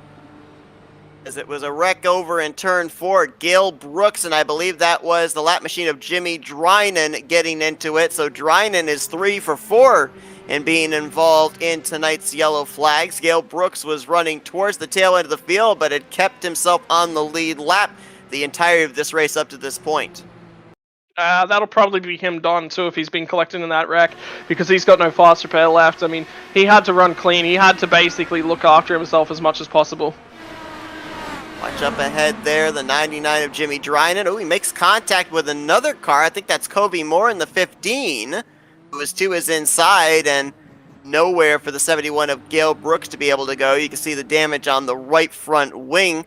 As it was a wreck over in turn 4, Gale Brooks, and I believe that was the lap machine of Jimmy Drynan getting into it. So Drynan is 3 for 4 in being involved in tonight's yellow flags. Gale Brooks was running towards the tail end of the field, but had kept himself on the lead lap the entirety of this race up to this point. That'll probably be him done too if he's been collecting in that wreck, because he's got no fast repair left. I mean, he had to run clean. He had to basically look after himself as much as possible. Watch up ahead there, the 99 of Jimmy Drynan. Oh, he makes contact with another car. I think that's Kobe Moore in the 15, who was to his inside, and nowhere for the 71 of Gale Brooks to be able to go. You can see the damage on the right front wing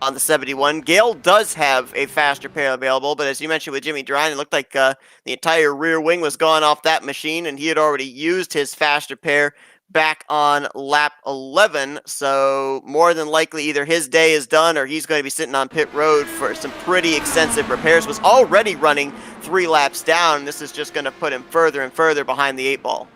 on the 71. Gale does have a fast repair available, but as you mentioned with Jimmy Drynan, it looked like the entire rear wing was gone off that machine, and he had already used his fast repair back on lap 11, so more than likely either his day is done or he's going to be sitting on pit road for some pretty extensive repairs. Was already running 3 laps down. This is just going to put him further and further behind the 8 ball.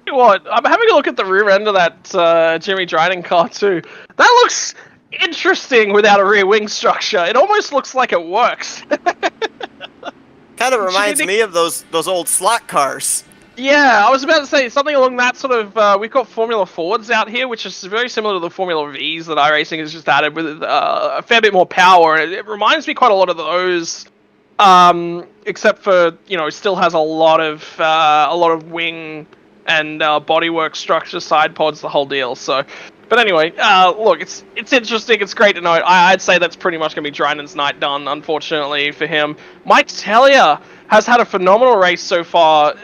What? I'm having a look at the rear end of that Jimmy Drynan car too. That looks interesting without a rear wing structure. It almost looks like it works. Kind of reminds me of those old slot cars. Yeah, I was about to say something along that sort of, we've got Formula Fords out here, which is very similar to the Formula Vs that iRacing has just added with a fair bit more power. And it reminds me quite a lot of those, except for, you know, still has a lot of wing and bodywork structure, side pods, the whole deal. So, but anyway, look, it's interesting. It's great to know. I'd say that's pretty much going to be Drynan's night done, unfortunately for him. Mike Tellier has had a phenomenal race so far.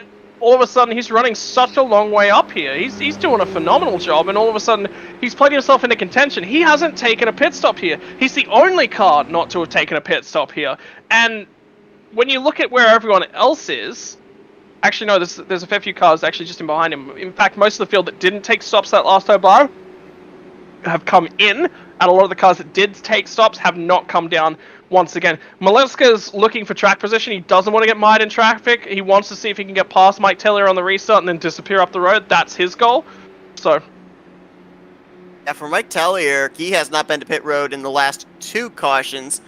All of a sudden, he's running such a long way up here. He's doing a phenomenal job, and all of a sudden, he's played himself into contention. He hasn't taken a pit stop here. He's the only car not to have taken a pit stop here. And when you look at where everyone else is, actually, no, there's a fair few cars actually just in behind him. In fact, most of the field that didn't take stops that last bar have come in, and a lot of the cars that did take stops have not come down once again. Maleska's looking for track position. He doesn't want to get mired in traffic. He wants to see if he can get past Mike Tellier on the restart and then disappear up the road. That's his goal. So, Yeah, for Mike Tellier, he has not been to pit road in the last 2 cautions.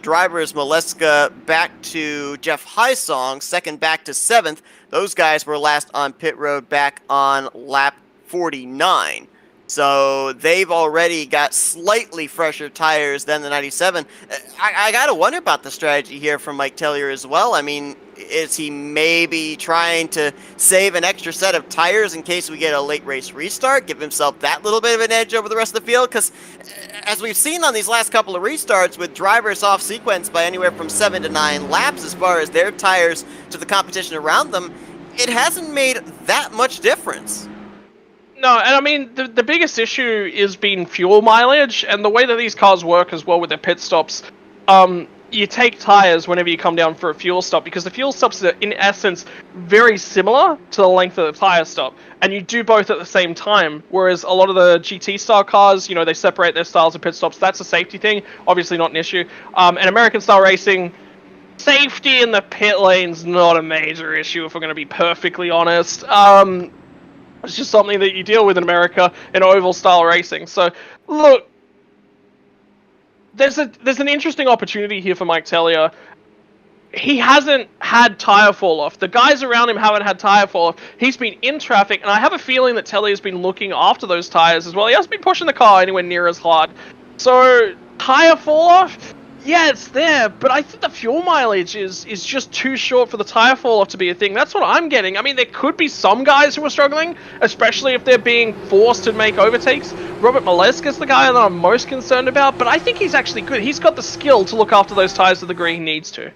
Drivers Maleska back to Jeff Highsong, second back to 7th. Those guys were last on pit road back on lap 49. So they've already got slightly fresher tires than the 97. I got to wonder about the strategy here from Mike Tellier as well. I mean, is he maybe trying to save an extra set of tires in case we get a late race restart, give himself that little bit of an edge over the rest of the field? Because as we've seen on these last couple of restarts, with drivers off sequence by anywhere from 7 to 9 laps as far as their tires to the competition around them, it hasn't made that much difference. No, and I mean, the biggest issue is being fuel mileage, and the way that these cars work as well with their pit stops, you take tires whenever you come down for a fuel stop, because the fuel stops are, in essence, very similar to the length of the tire stop, and you do both at the same time, whereas a lot of the GT-style cars, you know, they separate their styles of pit stops. That's a safety thing, obviously not an issue. And American-style racing, safety in the pit lane's not a major issue, if we're going to be perfectly honest. It's just something that you deal with in America in oval-style racing. So, look, there's an interesting opportunity here for Mike Tellier. He hasn't had tire fall off. The guys around him haven't had tire fall off. He's been in traffic, and I have a feeling that Tellier's been looking after those tires as well. He hasn't been pushing the car anywhere near as hard. So, tire fall off? Yeah, it's there, but I think the fuel mileage is just too short for the tire fall-off to be a thing. That's what I'm getting. I mean, there could be some guys who are struggling, especially if they're being forced to make overtakes. Robert Maleska's the guy that I'm most concerned about, but I think he's actually good. He's got the skill to look after those tires to the degree he needs to.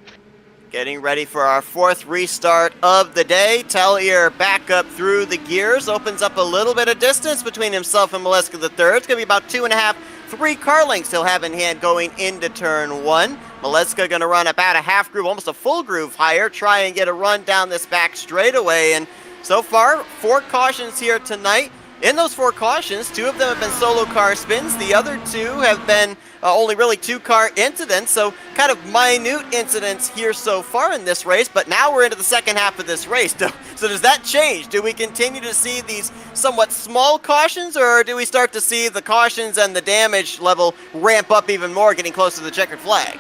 Getting ready for our 4th restart of the day. Tellier back up through the gears, opens up a little bit of distance between himself and Maleska the third. It's going to be about 2.5, 3 car lengths he'll have in hand going into turn 1. Maleska going to run about a half groove, almost a full groove higher, try and get a run down this back straightaway. And so far, 4 cautions here tonight. In those 4 cautions, 2 of them have been solo car spins. The other 2 have been only really 2-car incidents, so kind of minute incidents here so far in this race, but now we're into the second half of this race. So does that change? Do we continue to see these somewhat small cautions, or do we start to see the cautions and the damage level ramp up even more, getting close to the checkered flag?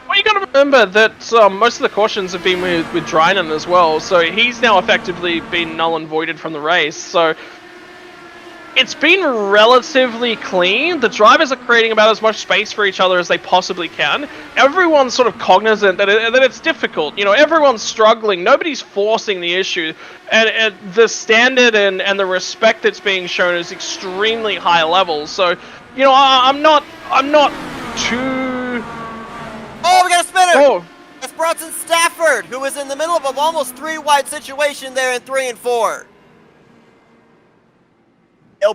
Well, you got to remember that most of the cautions have been with Drynan as well, so he's now effectively been null and voided from the race, so it's been relatively clean. The drivers are creating about as much space for each other as they possibly can. Everyone's sort of cognizant that it's difficult. You know, everyone's struggling. Nobody's forcing the issue. And the standard and the respect that's being shown is extremely high levels. So, you know, I'm not too... Oh, we got a spinner! Oh. That's Bronson Stafford, who was in the middle of an almost 3-wide situation there in 3 and 4.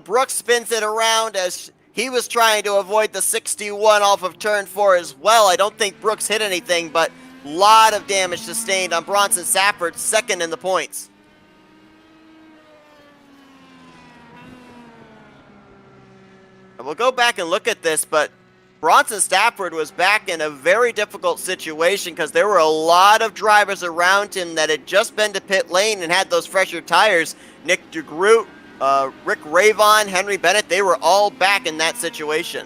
Brooks spins it around as he was trying to avoid the 61 off of turn 4 as well. I don't think Brooks hit anything, but a lot of damage sustained on Bronson Stafford, second in the points. And we'll go back and look at this, but Bronson Stafford was back in a very difficult situation because there were a lot of drivers around him that had just been to pit lane and had those fresher tires. Nick DeGroot, Rick Ravon, Henry Bennett, they were all back in that situation.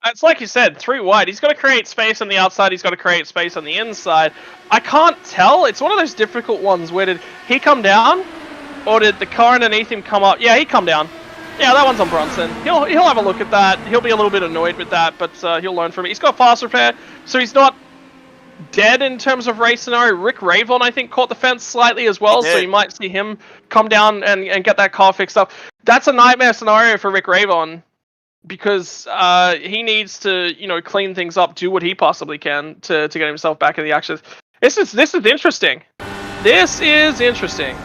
It's like you said, 3 wide. He's got to create space on the outside. He's got to create space on the inside. I can't tell. It's one of those difficult ones. Where did he come down? Or did the car underneath him come up? Yeah, he come down. Yeah, that one's on Bronson. He'll have a look at that. He'll be a little bit annoyed with that, but he'll learn from it. He's got fast repair, so he's not dead in terms of race scenario. Rick Ravon, I think, caught the fence slightly as well, so you might see him come down and get that car fixed up. That's a nightmare scenario for Rick Ravon because he needs to, you know, clean things up, do what he possibly can to get himself back in the action. This is interesting. This is interesting.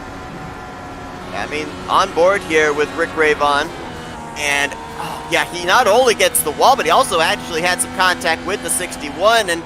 I mean, on board here with Rick Ravon, and yeah, he not only gets the wall, but he also actually had some contact with the 61, and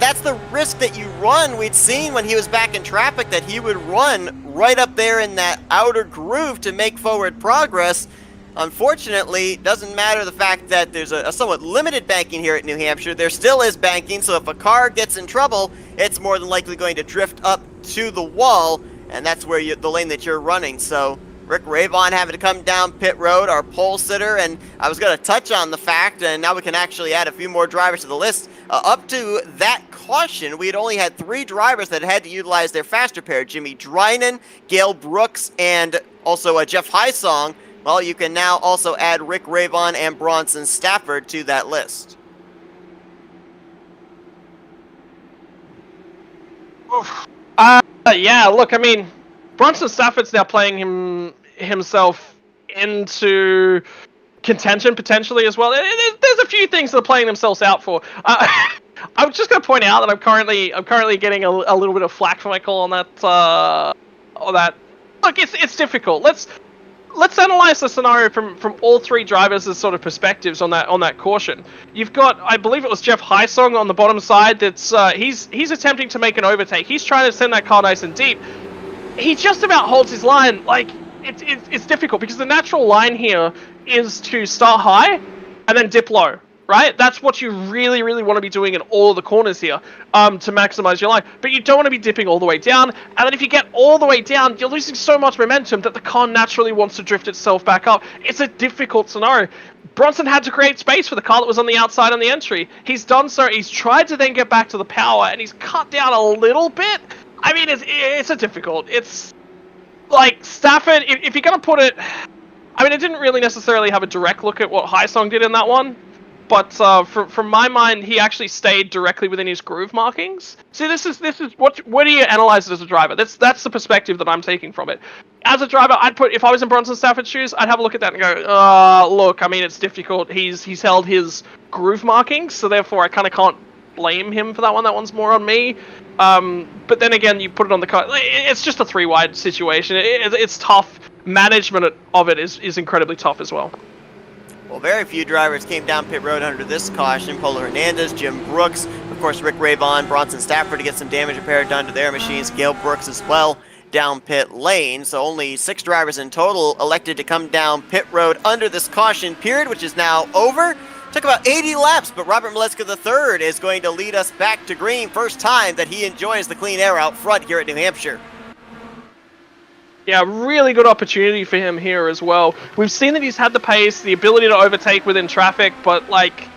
that's the risk that you run. We'd seen when he was back in traffic that he would run right up there in that outer groove to make forward progress. Unfortunately, doesn't matter the fact that there's a somewhat limited banking here at New Hampshire. There still is banking, so if a car gets in trouble, it's more than likely going to drift up to the wall, and that's where the lane that you're running. So Rick Raybon having to come down pit road, our pole sitter, and I was going to touch on the fact, and now we can actually add a few more drivers to the list. Up to that caution, we had only had 3 drivers that had to utilize their faster pair, Jimmy Drynan, Gail Brooks, and also Jeff Highsong. Well, you can now also add Rick Raybon and Bronson Stafford to that list. Yeah, look, I mean, Bronson Stafford's now playing himself into contention potentially as well. There's a few things that are playing themselves out for. I'm just going to point out that I'm currently getting a little bit of flack for my call on that. Look, it's difficult. Let's analyze the scenario from all 3 drivers' sort of perspectives on that caution. You've got, I believe it was Jeff Highsong on the bottom side. That's he's attempting to make an overtake. He's trying to send that car nice and deep. He just about holds his line. Like it's difficult because the natural line here is to start high and then dip low. Right? That's what you really, really want to be doing in all of the corners here to maximize your line. But you don't want to be dipping all the way down. And then if you get all the way down, you're losing so much momentum that the car naturally wants to drift itself back up. It's a difficult scenario. Bronson had to create space for the car that was on the outside on the entry. He's done so. He's tried to then get back to the power, and he's cut down a little bit. I mean, it's a difficult. It's like Stafford, if you're going to put it... I mean, it didn't really necessarily have a direct look at what Highsong did in that one. But from my mind, he actually stayed directly within his groove markings. See, this is what do you analyze it as a driver? That's the perspective that I'm taking from it. As a driver, if I was in Bronson Stafford's shoes, I'd have a look at that and go, look, I mean, it's difficult. He's held his groove markings, so therefore I kind of can't blame him for that one. That one's more on me. But then again, you put it on the car. It's just a 3-wide situation. It's tough. Management of it is incredibly tough as well. Well, very few drivers came down pit road under this caution. Polo Hernandez, Jim Brooks, of course, Rick Raybon, Bronson Stafford to get some damage repair done to their machines. Gail Brooks as well down pit lane. So only 6 drivers in total elected to come down pit road under this caution period, which is now over. Took about 80 laps, but Robert Maleska III is going to lead us back to green. First time that he enjoys the clean air out front here at New Hampshire. Yeah, really good opportunity for him here as well. We've seen that he's had the pace, the ability to overtake within traffic, but like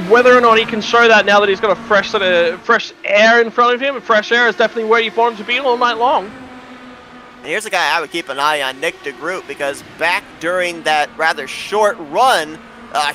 whether or not he can show that now that he's got a fresh air in front of him, fresh air is definitely where you want him to be all night long. And here's a guy I would keep an eye on, Nick DeGroot, because back during that rather short run,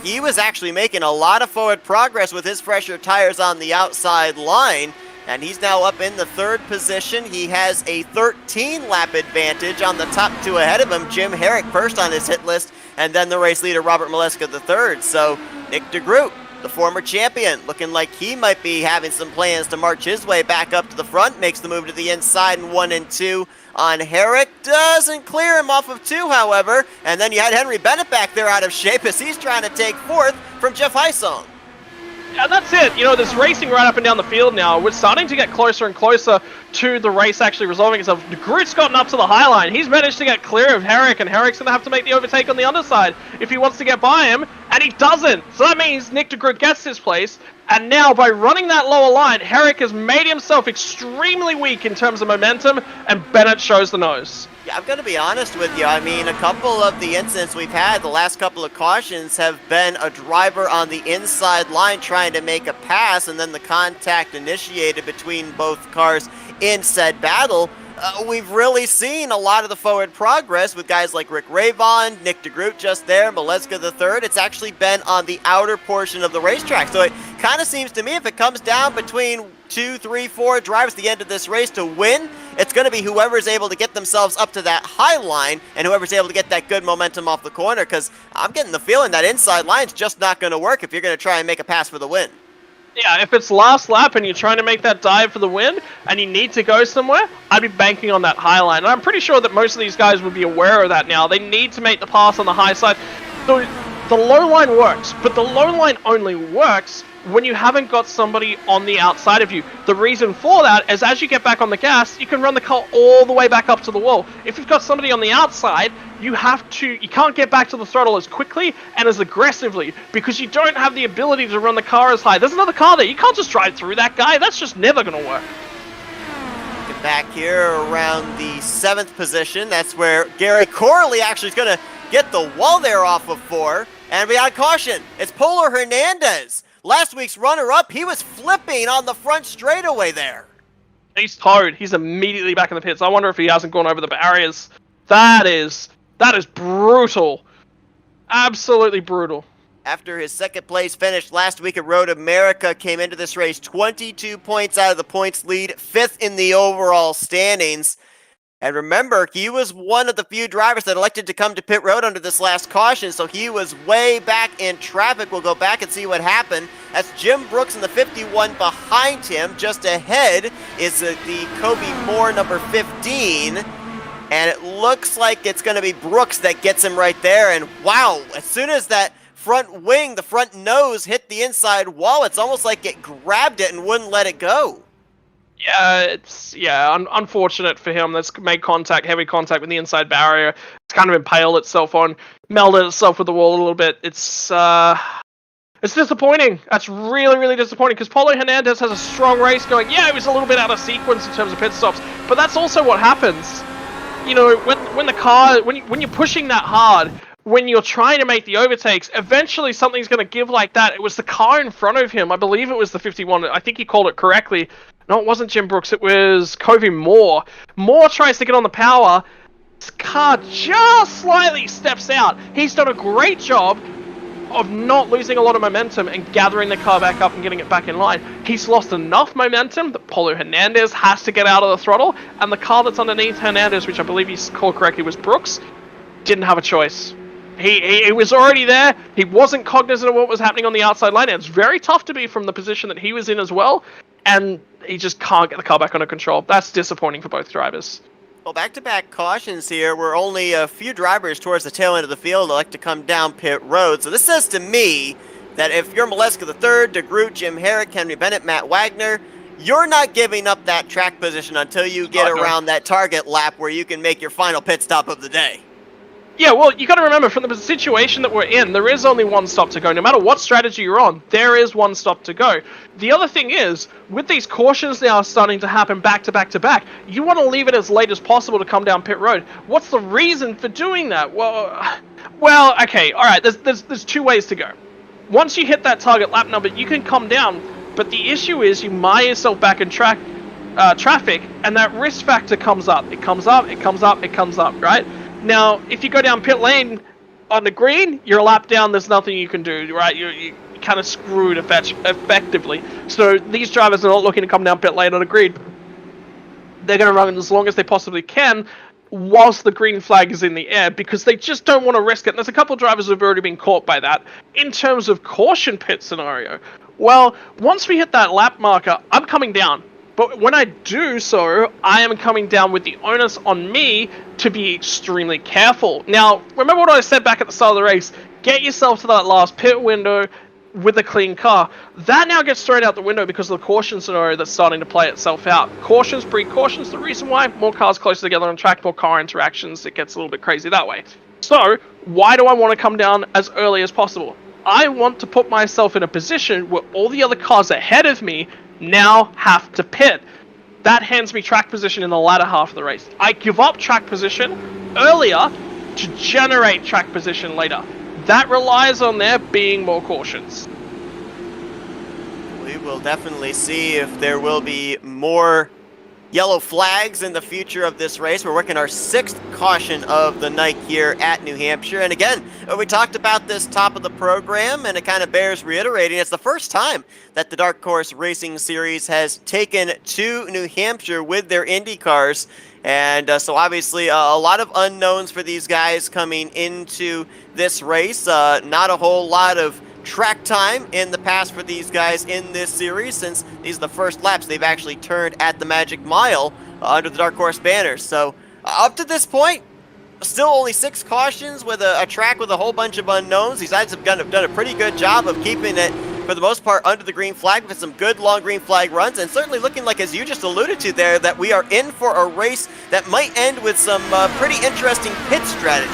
he was actually making a lot of forward progress with his fresher tires on the outside line. And he's now up in the 3rd position. He has a 13-lap advantage on the top 2 ahead of him. Jim Herrick first on his hit list, and then the race leader, Robert Maleska III. So Nick DeGroot, the former champion, looking like he might be having some plans to march his way back up to the front. Makes the move to the inside in 1 and 2 on Herrick. Doesn't clear him off of 2, however. And then you had Henry Bennett back there out of shape as he's trying to take 4th from Jeff Highsong. And that's it. You know, there's racing right up and down the field now. We're starting to get closer and closer to the race actually resolving itself. DeGroot's gotten up to the high line. He's managed to get clear of Herrick, and Herrick's going to have to make the overtake on the underside if he wants to get by him, and he doesn't. So that means Nick DeGroot gets his place, and now by running that lower line, Herrick has made himself extremely weak in terms of momentum, and Bennett shows the nose. Yeah, I'm going to be honest with you. I mean, a couple of the incidents we've had, the last couple of cautions, have been a driver on the inside line trying to make a pass, and then the contact initiated between both cars in said battle. We've really seen a lot of the forward progress with guys like Rick Raybon, Nick DeGroot just there, Maleska III. It's actually been on the outer portion of the racetrack. So it kind of seems to me if it comes down between 2, 3, 4 drivers at the end of this race to win, it's going to be whoever's able to get themselves up to that high line and whoever's able to get that good momentum off the corner, because I'm getting the feeling that inside line's just not going to work if you're going to try and make a pass for the win. Yeah, if it's last lap and you're trying to make that dive for the win and you need to go somewhere, I'd be banking on that high line. And I'm pretty sure that most of these guys would be aware of that now. They need to make the pass on the high side. So the low line works, but the low line only works when you haven't got somebody on the outside of you. The reason for that is as you get back on the gas, you can run the car all the way back up to the wall. If you've got somebody on the outside, you can't get back to the throttle as quickly and as aggressively because you don't have the ability to run the car as high. There's another car there. You can't just drive through that guy. That's just never going to work. You can Back here around the 7th position, that's where Gary Corley actually is going to get the wall there off of 4. And beyond caution, it's Polo Hernandez. Last week's runner-up, he was flipping on the front straightaway there. He's towed. He's immediately back in the pits. I wonder if he hasn't gone over the barriers. That is brutal. Absolutely brutal. After his 2nd place finish last week at Road America, came into this race 22 points out of the points lead, 5th in the overall standings. And remember, he was one of the few drivers that elected to come to pit road under this last caution, so he was way back in traffic. We'll go back and see what happened. That's Jim Brooks in the 51 behind him. Just ahead is the Kobe Moore number 15. And it looks like it's going to be Brooks that gets him right there. And wow, as soon as that front wing, the front nose hit the inside wall, it's almost like it grabbed it and wouldn't let it go. Yeah, it's unfortunate for him. That's made heavy contact with the inside barrier. It's kind of impaled itself on, melded itself with the wall a little bit. It's disappointing. That's really, really disappointing because Polo Hernandez has a strong race going. Yeah, it was a little bit out of sequence in terms of pit stops, but that's also what happens. You know, when you're pushing that hard, when you're trying to make the overtakes, eventually something's going to give like that. It was the car in front of him. I believe it was the 51. I think he called it correctly. No, it wasn't Jim Brooks. It was Kobe Moore. Moore tries to get on the power. His car just slightly steps out. He's done a great job of not losing a lot of momentum and gathering the car back up and getting it back in line. He's lost enough momentum that Polo Hernandez has to get out of the throttle, and the car that's underneath Hernandez, which I believe he called correctly was Brooks, didn't have a choice. He was already there. He wasn't cognizant of what was happening on the outside line. And it's very tough to be from the position that he was in as well. And he just can't get the car back under control. That's disappointing for both drivers. Well, back-to-back cautions here. We're only a few drivers towards the tail end of the field that like to come down pit road. So this says to me that if you're Maleska III, DeGroot, Jim Herrick, Henry Bennett, Matt Wagner, you're not giving up that track position until you get around that target lap where you can make your final pit stop of the day. Yeah, well, you got to remember, from the situation that we're in, there is only one stop to go. No matter what strategy you're on, there is one stop to go. The other thing is, with these cautions now starting to happen back to back to back, you want to leave it as late as possible to come down pit road. What's the reason for doing that? Well, okay, all right. There's 2 ways to go. Once you hit that target lap number, you can come down, but the issue is you mire yourself back in traffic, and that risk factor comes up. It comes up, it comes up, it comes up, right? Now, if you go down pit lane on the green, you're a lap down, there's nothing you can do, right? You're kind of screwed effectively. So these drivers are not looking to come down pit lane on the green. They're going to run as long as they possibly can whilst the green flag is in the air because they just don't want to risk it. And there's a couple of drivers who have already been caught by that. In terms of caution pit scenario, well, once we hit that lap marker, I'm coming down. But when I do so, I am coming down with the onus on me to be extremely careful. Now, remember what I said back at the start of the race? Get yourself to that last pit window with a clean car. That now gets thrown out the window because of the caution scenario that's starting to play itself out. Cautions, precautions, the reason why, more cars closer together on track, more car interactions, it gets a little bit crazy that way. So, why do I want to come down as early as possible? I want to put myself in a position where all the other cars ahead of me now have to pit. That hands me track position in the latter half of the race. I give up track position earlier to generate track position later. That relies on there being more cautions. We will definitely see if there will be more yellow flags in the future of this race. We're working our 6th caution of the night here at New Hampshire. And again, we talked about this top of the program, and it kind of bears reiterating. It's the first time that the Dark Horse Racing Series has taken to New Hampshire with their Indy cars. And so obviously a lot of unknowns for these guys coming into this race. Not a whole lot of track time in the past for these guys in this series, since these are the first laps they've actually turned at the Magic Mile under the Dark Horse banner. So up to this point, still only 6 cautions with a track with a whole bunch of unknowns. These guys have done a pretty good job of keeping it, for the most part, under the green flag with some good long green flag runs, and certainly looking like, as you just alluded to there, that we are in for a race that might end with some pretty interesting pit strategy.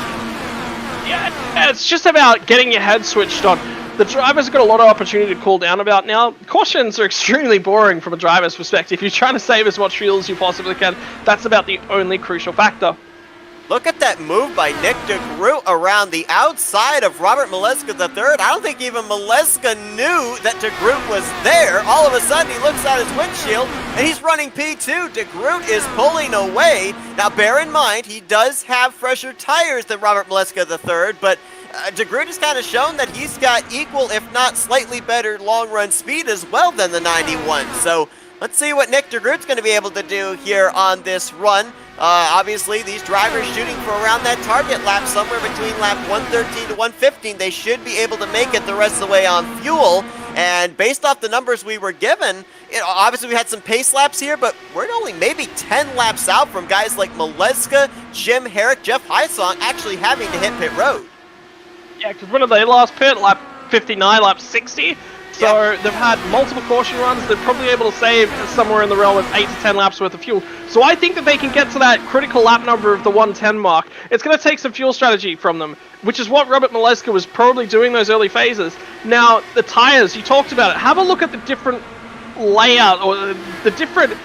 Yeah, it's just about getting your head switched on. The drivers have got a lot of opportunity to cool down about now. Cautions are extremely boring from a driver's perspective. You're trying to save as much fuel as you possibly can. That's about the only crucial factor. Look at that move by Nick DeGroot around the outside of Robert Maleska III. I don't think even Maleska knew that DeGroot was there. All of a sudden, he looks at his windshield, and he's running P2. DeGroot is pulling away. Now, bear in mind, he does have fresher tires than Robert Maleska III, but DeGroot has kind of shown that he's got equal, if not slightly better, long-run speed as well than the 91. So let's see what Nick DeGroot's going to be able to do here on this run. Obviously, these drivers shooting for around that target lap, somewhere between lap 113 to 115. They should be able to make it the rest of the way on fuel. And based off the numbers we were given, obviously we had some pace laps here, but we're only maybe 10 laps out from guys like Maleska, Jim Herrick, Jeff Heisong actually having to hit pit road. Yeah, because when did they last pit? Lap 59, lap 60? So they've had multiple caution runs. They're probably able to save somewhere in the realm of 8 to 10 laps worth of fuel. So I think that they can get to that critical lap number of the 110 mark. It's going to take some fuel strategy from them, which is what Robert Maleska was probably doing those early phases. Now, the tires, you talked about it. Have a look at the different layout or the different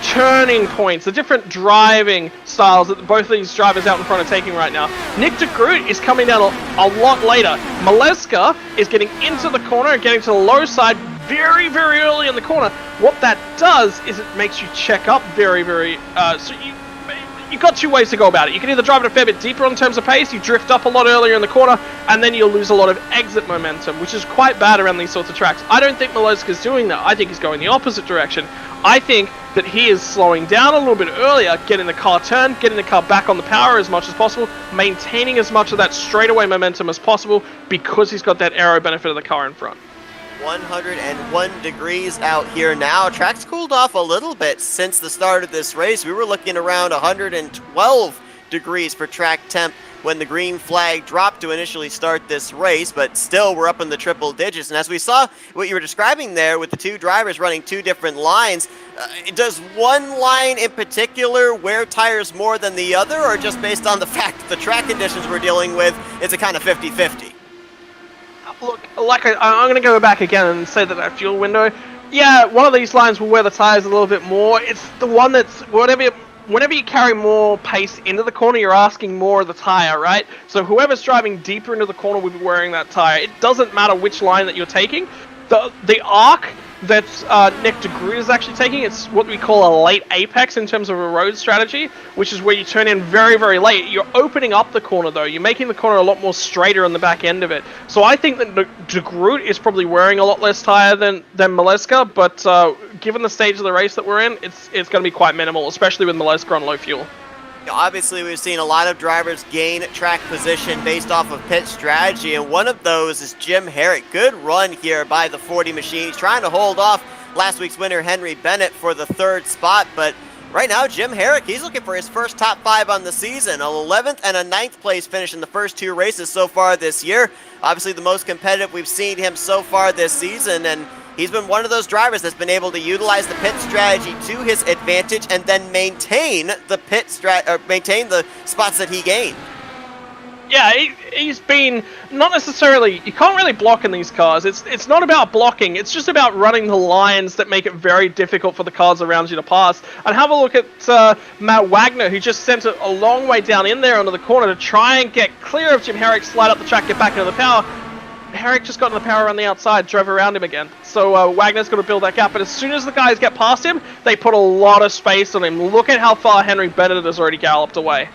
turning points, the different driving styles that both of these drivers out in front are taking right now. Nick DeGroot is coming down a lot later. Maleska is getting into the corner and getting to the low side very, very early in the corner. What that does is it makes you check up very, so you've got two ways to go about it. You can either drive it a fair bit deeper in terms of pace, you drift up a lot earlier in the corner, and then you'll lose a lot of exit momentum, which is quite bad around these sorts of tracks. I don't think Maleska's doing that. I think he's going the opposite direction. I think that he is slowing down a little bit earlier, getting the car turned, getting the car back on the power as much as possible, maintaining as much of that straightaway momentum as possible because he's got that aero benefit of the car in front. 101 degrees out here now. Track's cooled off a little bit since the start of this race. We were looking around 112 degrees for track temp when the green flag dropped to initially start this race, but still we're up in the triple digits. And as we saw what you were describing there with the two drivers running two different lines, does one line in particular wear tires more than the other, or just based on the fact that the track conditions we're dealing with, it's a kind of 50-50? Look, like I'm going to go back again and say that fuel window, yeah, one of these lines will wear the tires a little bit more. It's the one that's, whenever you carry more pace into the corner, you're asking more of the tire, right? So whoever's driving deeper into the corner will be wearing that tire. It doesn't matter which line that you're taking. The arc that Nick DeGroot is actually taking, it's what we call a late apex in terms of a road strategy, which is where you turn in very, very late. You're opening up the corner, though. You're making the corner a lot more straighter on the back end of it. So I think that DeGroot is probably wearing a lot less tire than Maleska, but given the stage of the race that we're in, it's going to be quite minimal, especially with Maleska on low fuel. Obviously, we've seen a lot of drivers gain track position based off of pit strategy, and one of those is Jim Herrick. Good run here by the 40 machine. He's trying to hold off last week's winner, Henry Bennett, for the third spot, but right now, Jim Herrick, he's looking for his first top 5 on the season. An 11th and a 9th place finish in the first 2 races so far this year. Obviously, the most competitive we've seen him so far this season, and he's been one of those drivers that's been able to utilize the pit strategy to his advantage and then maintain the spots that he gained. Yeah, he's been not necessarily. You can't really block in these cars. It's not about blocking. It's just about running the lines that make it very difficult for the cars around you to pass. And have a look at Matt Wagner, who just sent it a long way down in there onto the corner to try and get clear of Jim Herrick, slide up the track, get back into the power. Herrick just got in the power on the outside, drove around him again. So Wagner's got to build that gap. But as soon as the guys get past him, they put a lot of space on him. Look at how far Henry Bennett has already galloped away.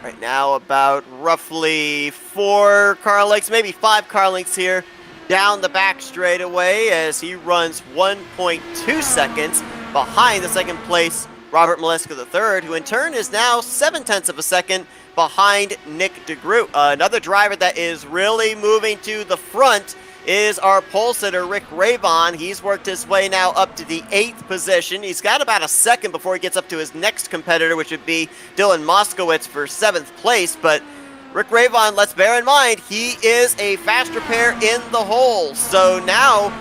Right now, about roughly 4 car lengths, maybe 5 car lengths here down the back straightaway as he runs 1.2 seconds behind the second place Robert Maleska III, who in turn is now 0.7 of a second behind Nick DeGroot. Another driver that is really moving to the front is our pole sitter, Rick Ravon. He's worked his way now up to the 8th position. He's got about a second before he gets up to his next competitor, which would be Dylan Moskowitz for 7th place. But Rick Ravon, let's bear in mind, he is a faster pair in the hole. So now,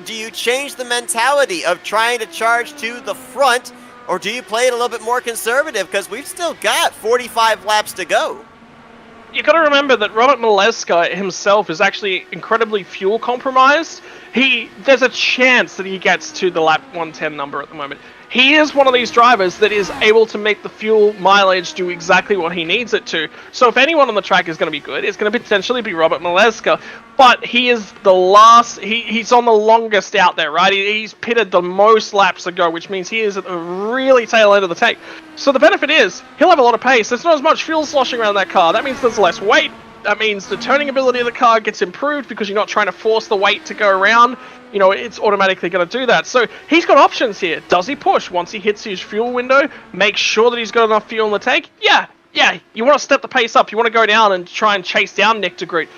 do you change the mentality of trying to charge to the front, or do you play it a little bit more conservative? Because we've still got 45 laps to go. you got to remember that Robert Mileska himself is actually incredibly fuel compromised. There's a chance that he gets to the lap 110 number at the moment. He is one of these drivers that is able to make the fuel mileage do exactly what he needs it to. So if anyone on the track is going to be good, it's going to potentially be Robert Mileska. But he is the last, he's on the longest out there, right? He's pitted the most laps ago, which means he is at the really tail end of the tank. So the benefit is, he'll have a lot of pace. There's not as much fuel sloshing around that car. That means there's less weight. That means the turning ability of the car gets improved because you're not trying to force the weight to go around. You know, it's automatically going to do that. So he's got options here. Does he push once he hits his fuel window? Make sure that he's got enough fuel in the tank? Yeah. You want to step the pace up. You want to go down and try and chase down Nick de Groot.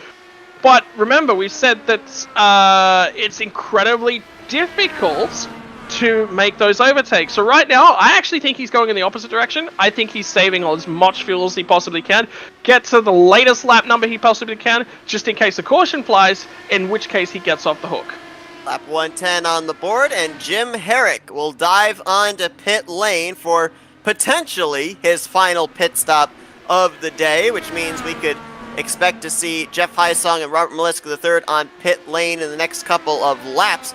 But remember, we said that it's incredibly difficult to make those overtakes. So right now, I actually think he's going in the opposite direction. I think he's saving as much fuel as he possibly can. Get to the latest lap number he possibly can, just in case a caution flies, in which case he gets off the hook. Lap 110 on the board, and Jim Herrick will dive onto pit lane for potentially his final pit stop of the day, which means we could expect to see Jeff Hysong and Robert Mileska III on pit lane in the next couple of laps.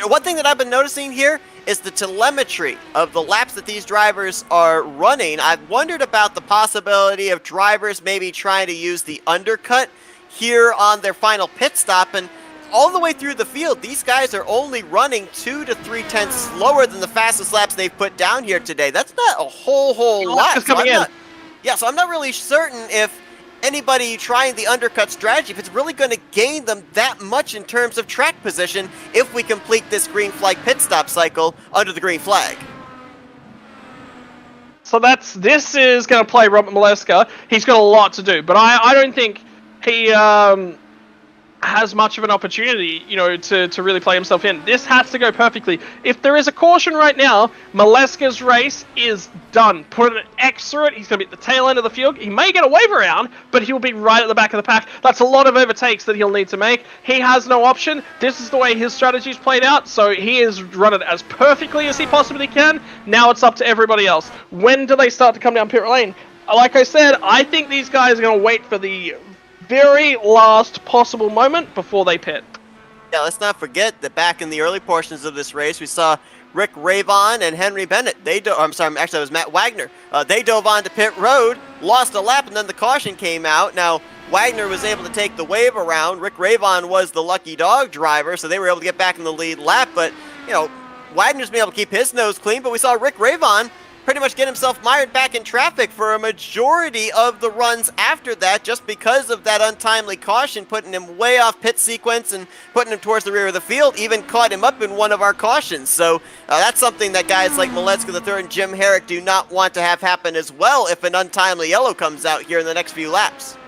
One thing that I've been noticing here is the telemetry of the laps that these drivers are running. I've wondered about the possibility of drivers maybe trying to use the undercut here on their final pit stop, and all the way through the field, these guys are only running 2 to 3 tenths slower than the fastest laps they've put down here today. That's not a whole lot. So I'm not really certain if anybody trying the undercut strategy, if it's really going to gain them that much in terms of track position if we complete this green flag pit stop cycle under the green flag. So this is going to play Robert Mileska. He's got a lot to do, but I don't think he has much of an opportunity, to really play himself in. This has to go perfectly. If there is a caution right now, Mileska's race is done. Put an X through it. He's going to be at the tail end of the field. He may get a wave around, but he'll be right at the back of the pack. That's a lot of overtakes that he'll need to make. He has no option. This is the way his strategy's played out, so he has run it as perfectly as he possibly can. Now it's up to everybody else. When do they start to come down pit lane? Like I said, I think these guys are going to wait for the very last possible moment before they pit. Yeah, let's not forget that back in the early portions of this race, we saw Rick Ravon and Henry Bennett. Actually, that was Matt Wagner. They dove onto pit road, lost a lap, and then the caution came out. Now, Wagner was able to take the wave around. Rick Ravon was the lucky dog driver, so they were able to get back in the lead lap. But, Wagner's been able to keep his nose clean, but we saw Rick Ravon pretty much get himself mired back in traffic for a majority of the runs after that, just because of that untimely caution, putting him way off pit sequence and putting him towards the rear of the field, even caught him up in one of our cautions. So that's something that guys like Mileska III and Jim Herrick do not want to have happen as well if an untimely yellow comes out here in the next few laps.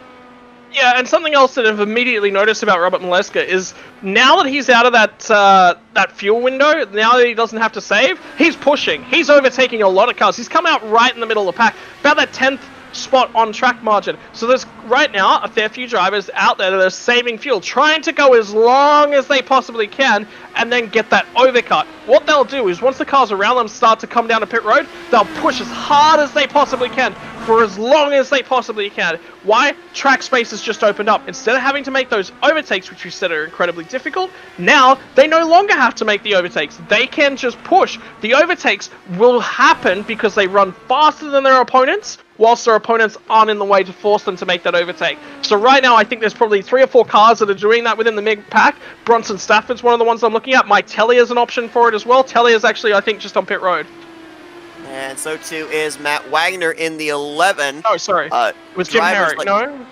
Yeah, and something else that I've immediately noticed about Robert Mileska is now that he's out of that fuel window, now that he doesn't have to save, he's pushing. He's overtaking a lot of cars. He's come out right in the middle of the pack, about that 10th spot on track margin. So there's right now a fair few drivers out there that are saving fuel, trying to go as long as they possibly can and then get that overcut. What they'll do is once the cars around them start to come down to pit road, they'll push as hard as they possibly can for as long as they possibly can. Why? Track space has just opened up. Instead of having to make those overtakes, which we said are incredibly difficult, now they no longer have to make the overtakes. They can just push. The overtakes will happen because they run faster than their opponents, whilst their opponents aren't in the way to force them to make that overtake. So right now, I think there's probably 3 or 4 cars that are doing that within the mid pack. Bronson Stafford's one of the ones I'm looking at. Mike Telly is an option for it as well. Telly is actually, I think, just on pit road. And so too is Matt Wagner in the 11. Oh, sorry. It was Jim Herrick, no?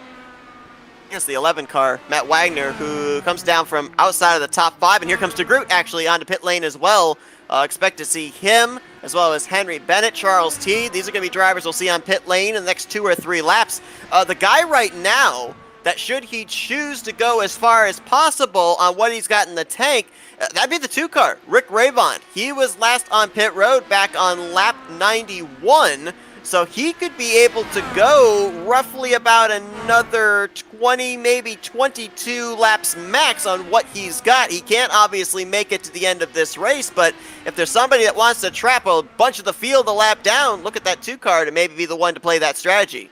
Yes, the 11 car, Matt Wagner, who comes down from outside of the top 5. And here comes de Groot actually onto pit lane as well. Expect to see him, as well as Henry Bennett, Charles T. These are going to be drivers we'll see on pit lane in the next 2 or 3 laps. The guy right now that should he choose to go as far as possible on what he's got in the tank, that'd be the 2 car, Rick Ravon. He was last on pit road back on lap 91, so he could be able to go roughly about another 20, maybe 22 laps max on what he's got. He can't obviously make it to the end of this race, but if there's somebody that wants to trap a bunch of the field a lap down, look at that 2 car to maybe be the one to play that strategy.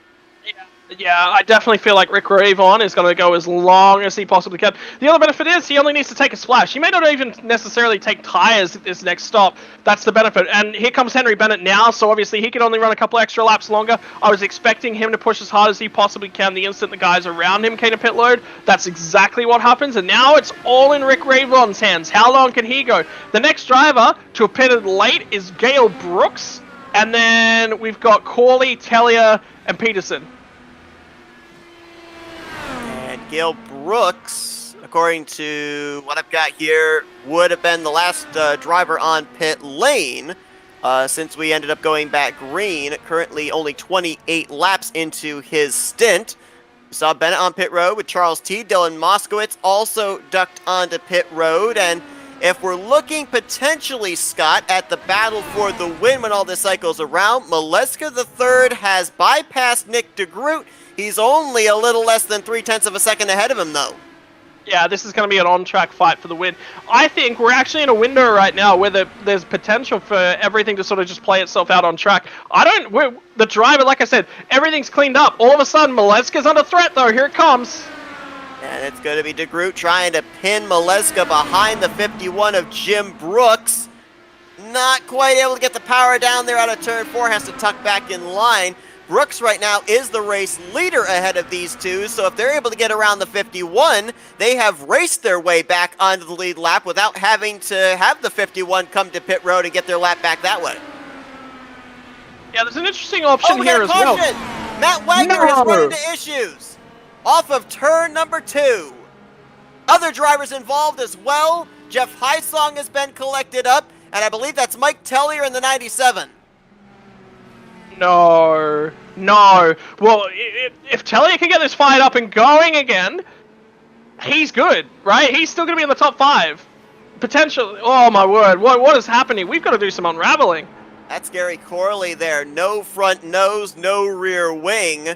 Yeah, I definitely feel like Rick Ravon is going to go as long as he possibly can. The other benefit is he only needs to take a splash. He may not even necessarily take tires at this next stop. That's the benefit. And here comes Henry Bennett now, so obviously he can only run a couple extra laps longer. I was expecting him to push as hard as he possibly can the instant the guys around him came to pit load. That's exactly what happens, and now it's all in Rick Ravon's hands. How long can he go? The next driver to have pitted late is Gail Brooks, and then we've got Corley, Tellier, and Peterson. Gail Brooks, according to what I've got here, would have been the last driver on pit lane since we ended up going back green. Currently only 28 laps into his stint. We saw Bennett on pit road with Charles T. Dylan Moskowitz also ducked onto pit road. And if we're looking potentially, Scott, at the battle for the win when all this cycles around, Maleska III has bypassed Nick DeGroot. He's only a little less than 0.3 of a second ahead of him, though. Yeah, this is going to be an on-track fight for the win. I think we're actually in a window right now where there's potential for everything to sort of just play itself out on track. The driver, like I said, everything's cleaned up. All of a sudden, Maleska's under threat, though. Here it comes. And it's going to be DeGroot trying to pin Maleska behind the 51 of Jim Brooks. Not quite able to get the power down there out of turn 4. Has to tuck back in line. Brooks right now is the race leader ahead of these two, so if they're able to get around the 51, they have raced their way back onto the lead lap without having to have the 51 come to pit road and get their lap back that way. Yeah, there's an interesting option here as well. Matt Wagner has run into issues off of turn number 2. Other drivers involved as well. Jeff Hysong has been collected up, and I believe that's Mike Tellier in the 97. No. Well, if Tellier can get this fired up and going again, he's good, right? He's still going to be in the top 5. Potentially. Oh, my word. What is happening? We've got to do some unraveling. That's Gary Corley there. No front nose, no rear wing.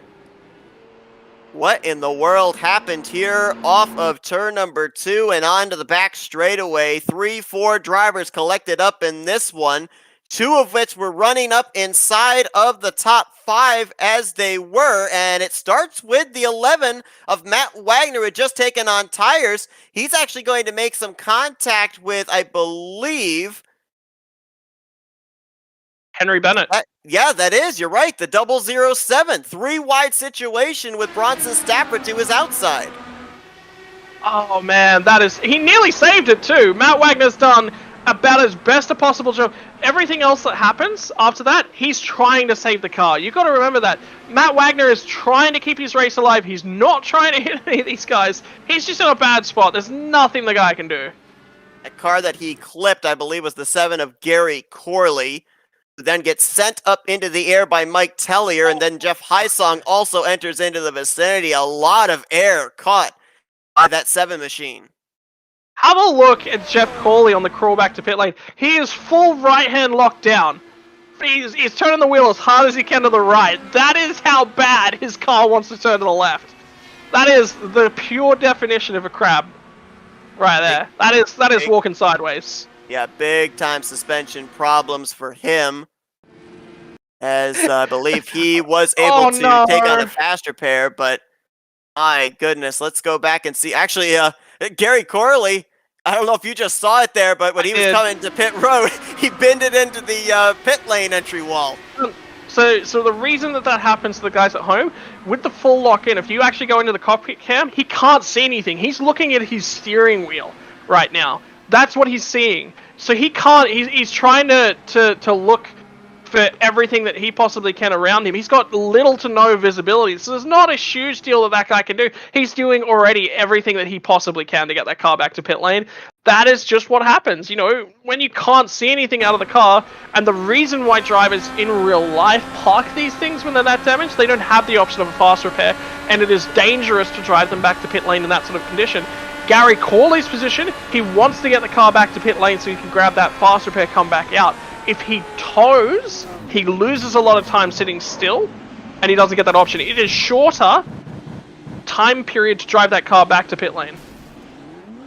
What in the world happened here off of turn number 2 and onto the back straightaway? 3-4 drivers collected up in this one. 2 of which were running up inside of the top 5 as they were, and it starts with the 11 of Matt Wagner, who had just taken on tires. He's actually going to make some contact with, I believe, Henry Bennett. Yeah, that is. You're right. The 007. 3-wide situation with Bronson Stafford to his outside. Oh, man, he nearly saved it, too. Matt Wagner's done about his best a possible job. Everything else that happens after that, he's trying to save the car. You've got to remember that. Matt Wagner is trying to keep his race alive. He's not trying to hit any of these guys. He's just in a bad spot. There's nothing the guy can do. A car that he clipped, I believe, was the 7 of Gary Corley, who then gets sent up into the air by Mike Tellier, and then Jeff Hysong also enters into the vicinity. A lot of air caught by that 7 machine. Have a look at Jeff Corley on the crawl back to pit lane. He is full right-hand locked down. He's turning the wheel as hard as he can to the right. That is how bad his car wants to turn to the left. That is the pure definition of a crab. Right there. That is walking sideways. Yeah, big time suspension problems for him. As I believe he was able to take on a faster pair, but my goodness, let's go back and see. Actually, Gary Corley, I don't know if you just saw it there, but when he was coming to pit road, he bended into the pit lane entry wall. So the reason that happens to the guys at home, with the full lock-in, if you actually go into the cockpit cam, he can't see anything. He's looking at his steering wheel right now. That's what he's seeing. So he can't, he's trying to look for everything that he possibly can around him. He's got little to no visibility. So there's not a huge deal that guy can do. He's doing already everything that he possibly can to get that car back to pit lane. That is just what happens, you know, when you can't see anything out of the car. And the reason why drivers in real life park these things when they're that damaged, they don't have the option of a fast repair, and it is dangerous to drive them back to pit lane in that sort of condition. Gary Corley's position, he wants to get the car back to pit lane so he can grab that fast repair, come back out. If he tows, he loses a lot of time sitting still, and he doesn't get that option. It is shorter time period to drive that car back to pit lane.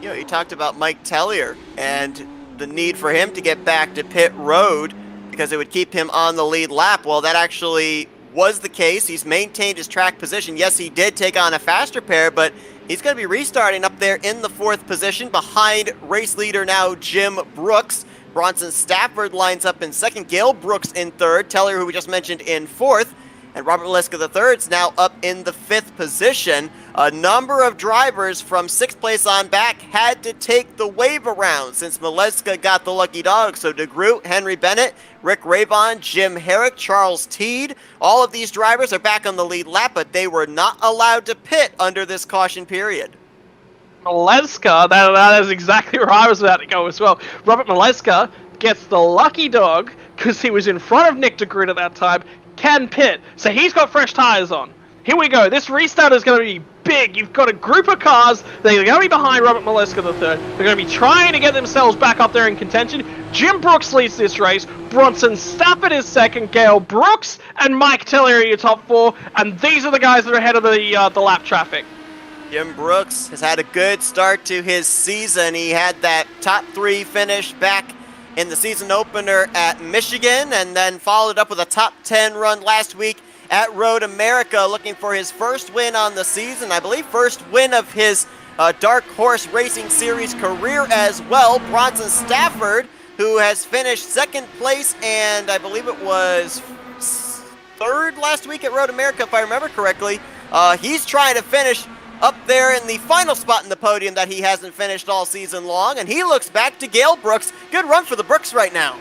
You know, you talked about Mike Tellier and the need for him to get back to pit road because it would keep him on the lead lap. Well, that actually was the case. He's maintained his track position. Yes, he did take on a faster pair, but he's going to be restarting up there in the 4th position behind race leader now Jim Brooks. Bronson Stafford lines up in 2nd, Gale Brooks in 3rd, Teller, who we just mentioned, in 4th, and Robert Maleska III is now up in the 5th position. A number of drivers from 6th place on back had to take the wave around since Maleska got the lucky dog. So DeGroot, Henry Bennett, Rick Ravon, Jim Herrick, Charles Teed, all of these drivers are back on the lead lap, but they were not allowed to pit under this caution period. Maleska, that is exactly where I was about to go as well. Robert Maleska gets the lucky dog because he was in front of Nick DeGroot at that time, can pit, so he's got fresh tires on. Here we go. This restart is going to be big. You've got a group of cars. They're going to be behind Robert Maleska III. They're going to be trying to get themselves back up there in contention. Jim Brooks leads this race. Bronson Stafford is 2nd. Gale Brooks and Mike Teller are your top 4. And these are the guys that are ahead of the lap traffic. Jim Brooks has had a good start to his season. He had that top 3 finish back in the season opener at Michigan, and then followed up with a top 10 run last week at Road America, looking for his first win on the season. I believe first win of his Dark Horse Racing Series career as well. Bronson Stafford, who has finished 2nd place, and I believe it was 3rd last week at Road America, if I remember correctly. He's trying to finish up there in the final spot in the podium that he hasn't finished all season long, and he looks back to Gale Brooks. Good run for the Brooks right now.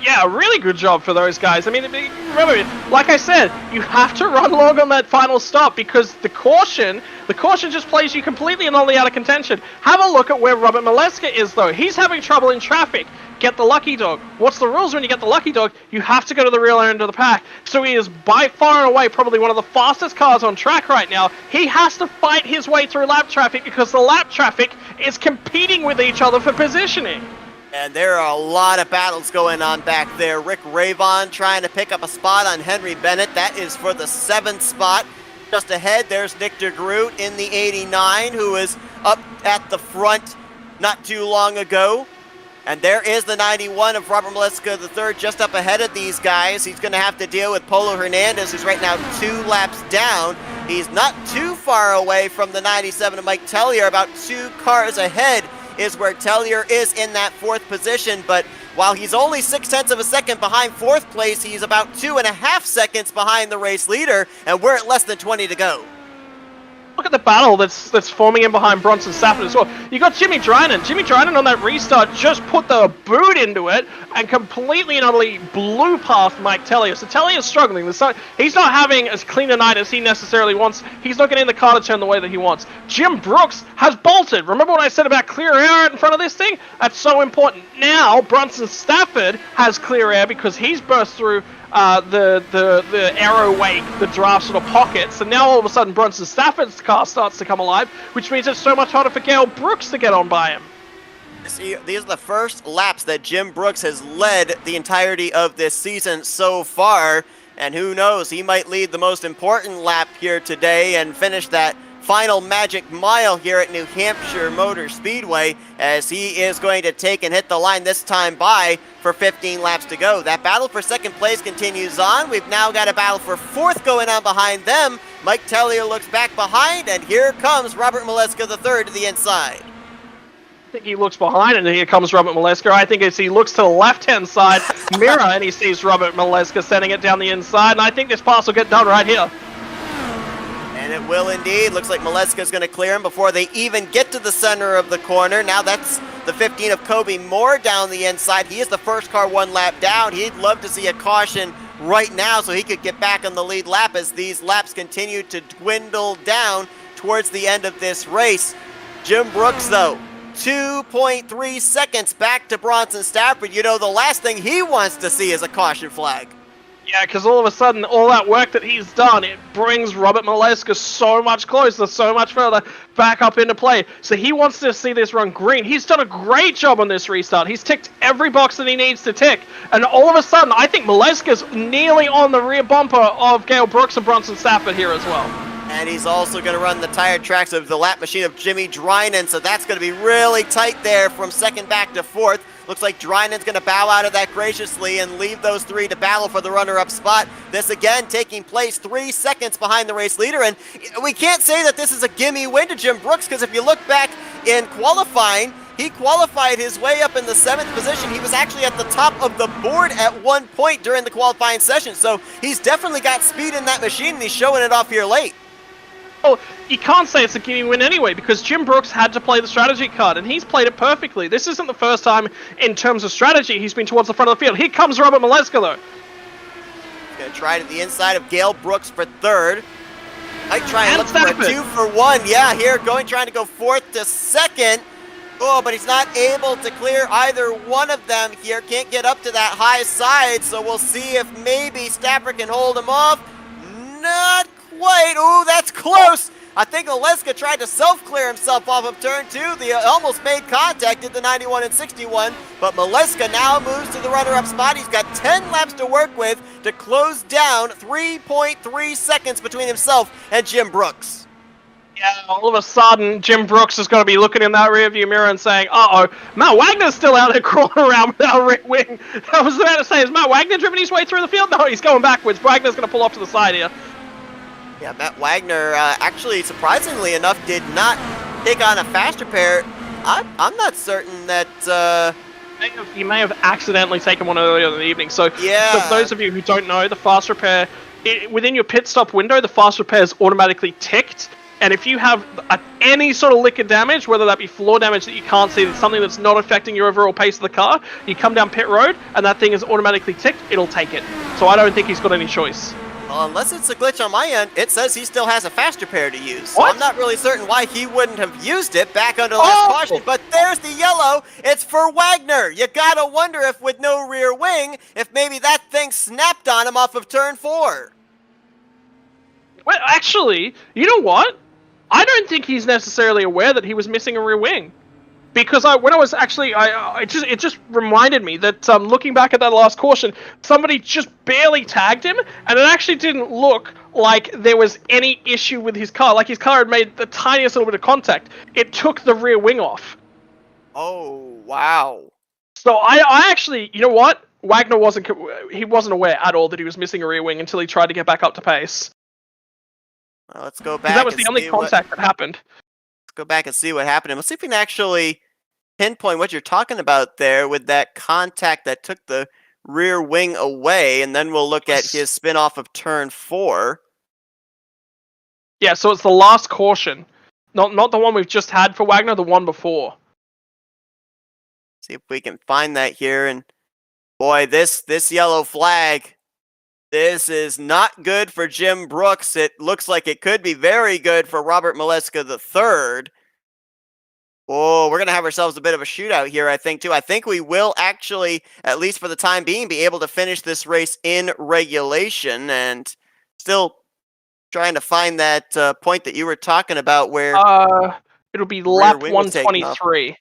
Yeah, really good job for those guys. I mean, remember, like I said, you have to run long on that final stop because the caution just plays you completely and only out of contention. Have a look at where Robert Maleska is, though. He's having trouble in traffic. Get the lucky dog. What's the rules when you get the lucky dog? You have to go to the rear end of the pack. So he is by far and away probably one of the fastest cars on track right now. He has to fight his way through lap traffic because the lap traffic is competing with each other for positioning. And there are a lot of battles going on back there. Rick Ravon trying to pick up a spot on Henry Bennett. That is for the 7th spot. Just ahead, there's Nick DeGroot in the 89, who is up at the front not too long ago. And there is the 91 of Robert Maleska III just up ahead of these guys. He's going to have to deal with Polo Hernandez, who's right now 2 laps down. He's not too far away from the 97 of Mike Tellier. About 2 cars ahead is where Tellier is in that 4th position. But while he's only 0.6 of a second behind 4th place, he's about 2.5 seconds behind the race leader, and we're at less than 20 to go. Look at the battle that's forming in behind Bronson Stafford as well. You got Jimmy Dryden. Jimmy Dryden on that restart just put the boot into it and completely and utterly blew past Mike Tellier. So Tellier's struggling. He's not having as clean a night as he necessarily wants. He's not getting the car to turn the way that he wants. Jim Brooks has bolted. Remember what I said about clear air out in front of this thing? That's so important. Now Bronson Stafford has clear air because he's burst through the arrow wake, the draft sort of pockets, and now all of a sudden Bronson Stafford's car starts to come alive, which means it's so much harder for Gale Brooks to get on by him. These are the first laps that Jim Brooks has led the entirety of this season so far, and who knows, he might lead the most important lap here today and finish that final magic mile here at New Hampshire Motor Speedway, as he is going to take and hit the line this time by for 15 laps to go. That battle for 2nd place continues on. We've now got a battle for 4th going on behind them. Mike Tellier looks back behind, and here comes Robert Maleska III to the inside. I think he looks behind, and here comes Robert Maleska. I think as he looks to the left-hand side mirror, and he sees Robert Maleska sending it down the inside, and I think this pass will get done right here. And it will indeed. Looks like Maleska's going to clear him before they even get to the center of the corner. Now that's the 15 of Kobe Moore down the inside. He is the first car 1 lap down. He'd love to see a caution right now so he could get back on the lead lap as these laps continue to dwindle down towards the end of this race. Jim Brooks, though, 2.3 seconds back to Bronson Stafford. You know, the last thing he wants to see is a caution flag. Yeah, because all of a sudden, all that work that he's done, it brings Robert Maleska so much closer, so much further back up into play. So he wants to see this run green. He's done a great job on this restart. He's ticked every box that he needs to tick. And all of a sudden, I think Maleska's nearly on the rear bumper of Gale Brooks and Bronson Stafford here as well. And he's also going to run the tire tracks of the lap machine of Jimmy Dryden, so that's going to be really tight there from 2nd back to 4th. Looks like Drynen's going to bow out of that graciously and leave those three to battle for the runner-up spot. This again taking place 3 seconds behind the race leader, and we can't say that this is a gimme win to Jim Brooks, because if you look back in qualifying, he qualified his way up in the 7th position. He was actually at the top of the board at one point during the qualifying session, so he's definitely got speed in that machine, and he's showing it off here late. Well, you can't say it's a gimme win anyway, because Jim Brooks had to play the strategy card, and he's played it perfectly. This isn't the first time, in terms of strategy, he's been towards the front of the field. Here comes Robert Maleska, though. He's going to try it at the inside of Gale Brooks for 3rd. Might try and look for a 2 for 1. Yeah, here, trying to go 4th to 2nd. Oh, but he's not able to clear either one of them here. Can't get up to that high side, so we'll see if maybe Stafford can hold him off. Not quite. Ooh, that's close. I think Maleska tried to self-clear himself off of turn 2. They almost made contact at the 91 and 61, but Maleska now moves to the runner-up spot. He's got 10 laps to work with to close down 3.3 seconds between himself and Jim Brooks. Yeah, all of a sudden, Jim Brooks is going to be looking in that rearview mirror and saying, uh-oh, Matt Wagner's still out there crawling around without a rear wing. I was about to say, is Matt Wagner driven his way through the field? No, he's going backwards. Wagner's going to pull off to the side here. Yeah, Matt Wagner, actually, surprisingly enough, did not take on a fast repair. I'm not certain that... He may have accidentally taken one earlier in the evening. So, yeah. For those of you who don't know, the fast repair, within your pit stop window, the fast repair is automatically ticked. And if you have any sort of liquor damage, whether that be floor damage that you can't see, that's something that's not affecting your overall pace of the car, you come down pit road and that thing is automatically ticked, it'll take it. So I don't think he's got any choice. Well, unless it's a glitch on my end, it says he still has a fast repair to use. So What? I'm not really certain why he wouldn't have used it back under last caution. But there's the yellow. It's for Wagner. You gotta wonder if with no rear wing, if maybe that thing snapped on him off of turn 4. Well, actually, you know what? I don't think he's necessarily aware that he was missing a rear wing. Because when I was actually, it just reminded me that looking back at that last caution, somebody just barely tagged him, and it actually didn't look like there was any issue with his car. Like his car had made the tiniest little bit of contact. It took the rear wing off. Oh, wow. So I actually, you know what? Wagner wasn't aware at all that he was missing a rear wing until he tried to get back up to pace. Well, let's go back. That was the only contact that happened. Let's go back and see what happened. And let's see if we can actually pinpoint what you're talking about there with that contact that took the rear wing away, and then we'll look at his spin off of turn 4. Yeah, so it's the last caution. Not the one we've just had for Wagner, the one before. See if we can find that here. And boy, this yellow flag, this is not good for Jim Brooks. It looks like it could be very good for Robert Maleska III. Oh, we're going to have ourselves a bit of a shootout here, I think, too. I think we will actually, at least for the time being, be able to finish this race in regulation. And still trying to find that point that you were talking about where... it'll be lap 123.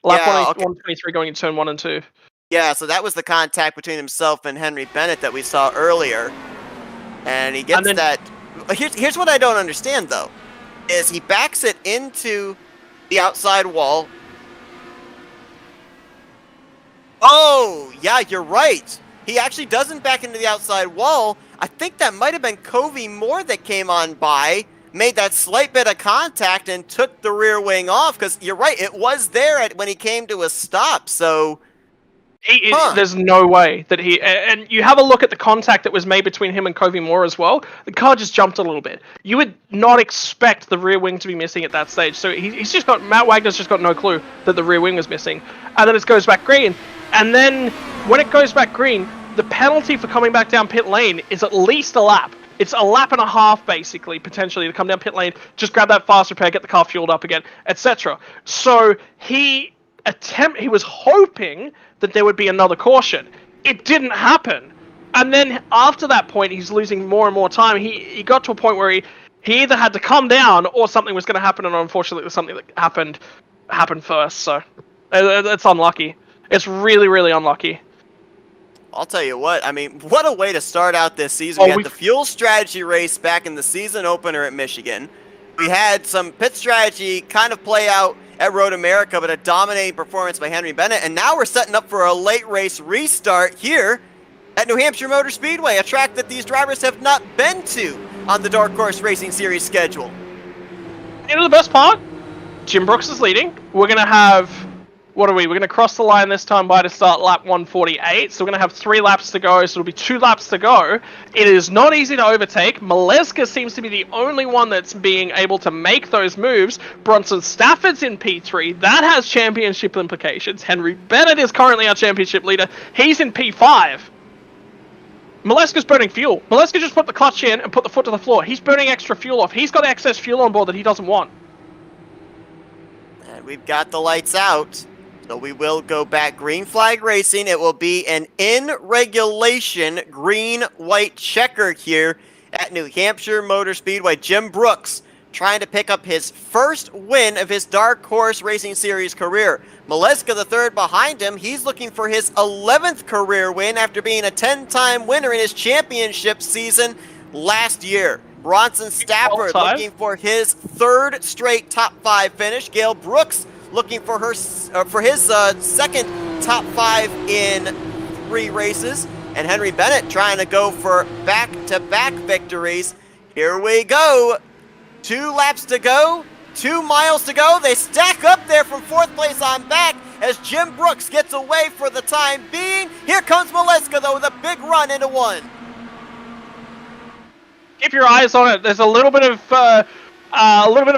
Lap 123 going into turn 1 and 2. Yeah, so that was the contact between himself and Henry Bennett that we saw earlier. And he gets that... Here's what I don't understand, though, is he backs it into the outside wall. Oh, yeah, you're right. He actually doesn't back into the outside wall. I think that might have been Covey Moore that came on by, made that slight bit of contact, and took the rear wing off, because you're right, it was there when he came to a stop, so... There's no way that he... And you have a look at the contact that was made between him and Covey Moore as well. The car just jumped a little bit. You would not expect the rear wing to be missing at that stage. So he's just got... Matt Wagner's just got no clue that the rear wing was missing. And then it goes back green. And then when it goes back green, the penalty for coming back down pit lane is at least a lap. It's a lap and a half, basically, potentially, to come down pit lane, just grab that fast repair, get the car fueled up again, etc. So he was hoping that there would be another caution. It didn't happen. And then after that point, he's losing more and more time. He got to a point where he either had to come down or something was going to happen, and unfortunately something that happened first. So it's unlucky. It's really, really unlucky. I'll tell you what, I mean, what a way to start out this season. We had the fuel strategy race back in the season opener at Michigan. We had some pit strategy kind of play out at Road America, but a dominating performance by Henry Bennett. And now we're setting up for a late race restart here at New Hampshire Motor Speedway, a track that these drivers have not been to on the Dark Horse Racing Series schedule. You know the best part? Jim Brooks is leading. We're going to have... What are we? We're going to cross the line this time by to start lap 148. So we're going to have 3 laps to go. So it'll be 2 laps to go. It is not easy to overtake. Maleska seems to be the only one that's being able to make those moves. Bronson Stafford's in P3. That has championship implications. Henry Bennett is currently our championship leader. He's in P5. Maleska's burning fuel. Maleska just put the clutch in and put the foot to the floor. He's burning extra fuel off. He's got excess fuel on board that he doesn't want. And we've got the lights out. So we will go back green flag racing. It will be an in regulation green-white checker here at New Hampshire Motor Speedway. Jim Brooks trying to pick up his first win of his Dark Horse Racing Series career. Maleska the third behind him. He's looking for his 11th career win after being a 10-time winner in his championship season last year. Bronson Stafford looking for his 3rd straight top 5 finish. Gail Brooks looking for his second top 5 in 3 races. And Henry Bennett trying to go for back-to-back victories. Here we go. 2 laps to go. 2 miles to go. They stack up there from 4th place on back as Jim Brooks gets away for the time being. Here comes Maleska, though, with a big run into 1. Keep your eyes on it. There's a little bit of a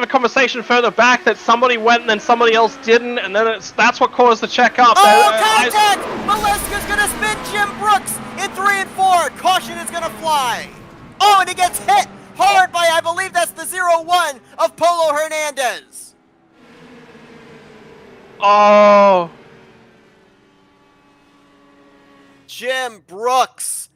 conversation further back that somebody went and then somebody else didn't, and then that's what caused the check-up. Contact! Maleska's gonna spin Jim Brooks in 3 and 4. Caution is gonna fly. Oh, and he gets hit hard by, I believe that's the 0-1 of Polo Hernandez. Oh. Jim Brooks,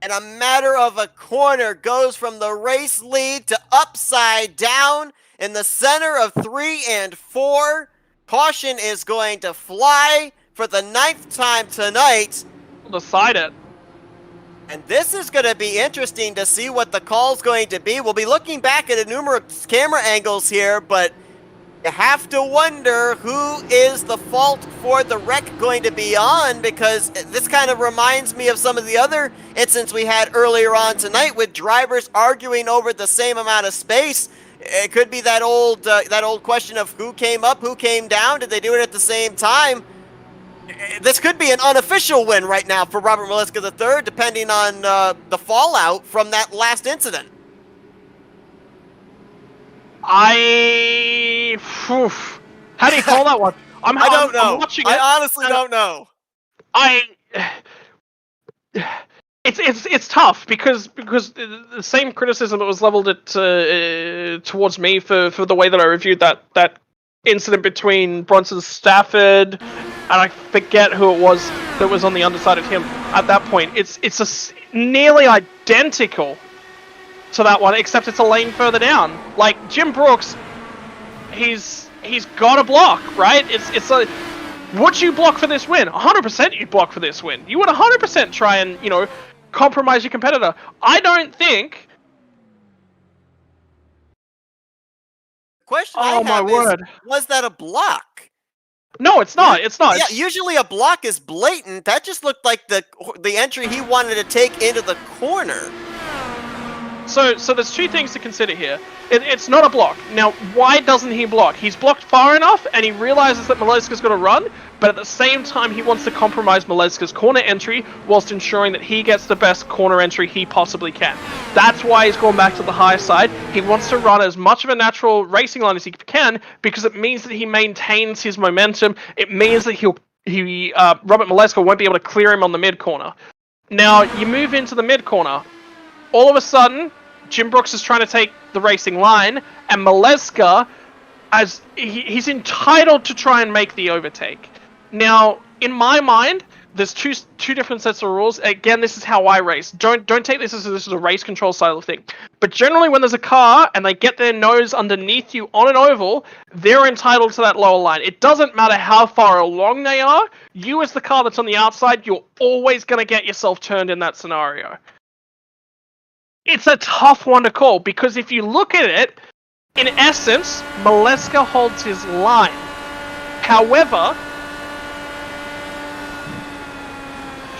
in a matter of a corner, goes from the race lead to upside down in the center of 3 and 4. Caution is going to fly for the 9th time tonight. We'll decide it. And this is going to be interesting to see what the call's going to be. We'll be looking back at numerous camera angles here, but you have to wonder who is the fault for the wreck going to be on, because this kind of reminds me of some of the other incidents we had earlier on tonight with drivers arguing over the same amount of space. It could be that old question of who came up, who came down, did they do it at the same time? This could be an unofficial win right now for Robert Maleska III, depending on the fallout from that last incident. How do you call that one? I don't know. I honestly don't know. It's tough because the same criticism that was leveled at towards me for the way that I reviewed that incident between Bronson Stafford and I forget who it was that was on the underside of him at that point. It's nearly identical to that one, except it's a lane further down. Like Jim Brooks, he's got a block, right? It's a, would you block for this win? 100% you'd block for this win. You would 100% try and, compromise your competitor. I don't think. Question I have is, was that a block? No, it's not. It's not. Yeah, usually a block is blatant. That just looked like the entry he wanted to take into the corner. So there's 2 things to consider here. It's not a block. Now, why doesn't he block? He's blocked far enough, and he realizes that Maleska's going to run, but at the same time, he wants to compromise Maleska's corner entry whilst ensuring that he gets the best corner entry he possibly can. That's why he's going back to the high side. He wants to run as much of a natural racing line as he can, because it means that he maintains his momentum. It means that Robert Maleska won't be able to clear him on the mid corner. Now, you move into the mid corner. All of a sudden, Jim Brooks is trying to take the racing line, and Maleska, as he's entitled to try and make the overtake. Now, in my mind, there's two different sets of rules. Again, this is how I race. Don't take this as this is a race control style of thing. But generally, when there's a car and they get their nose underneath you on an oval, they're entitled to that lower line. It doesn't matter how far along they are. You, as the car that's on the outside, you're always going to get yourself turned in that scenario. It's a tough one to call, because if you look at it, in essence, Maleska holds his line. However,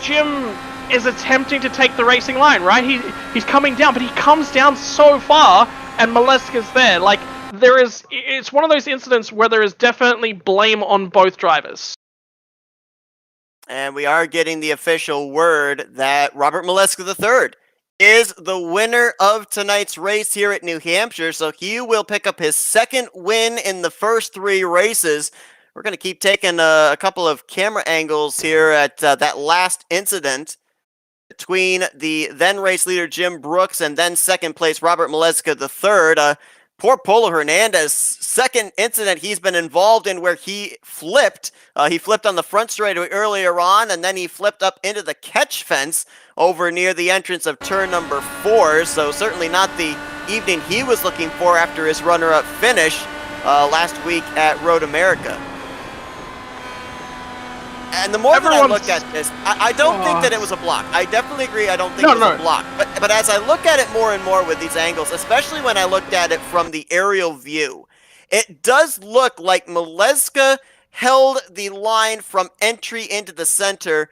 Jim is attempting to take the racing line, right? He's coming down, but he comes down so far, and Maleska's there. Like, it's one of those incidents where there is definitely blame on both drivers. And we are getting the official word that Robert Maleska III is the winner of tonight's race here at New Hampshire. So he will pick up his second win in the first 3 races. We're going to keep taking a couple of camera angles here at that last incident between the then race leader Jim Brooks and then second place Robert Maleska III. Poor Polo Hernandez, second incident he's been involved in where he flipped. He flipped on the front straightaway earlier on, and then he flipped up into the catch fence over near the entrance of turn number 4. So certainly not the evening he was looking for after his runner-up finish last week at Road America. And the more that I look at this, I don't think that it was a block. I definitely agree. I don't think it was a block. But as I look at it more and more with these angles, especially when I looked at it from the aerial view, it does look like Maleska held the line from entry into the center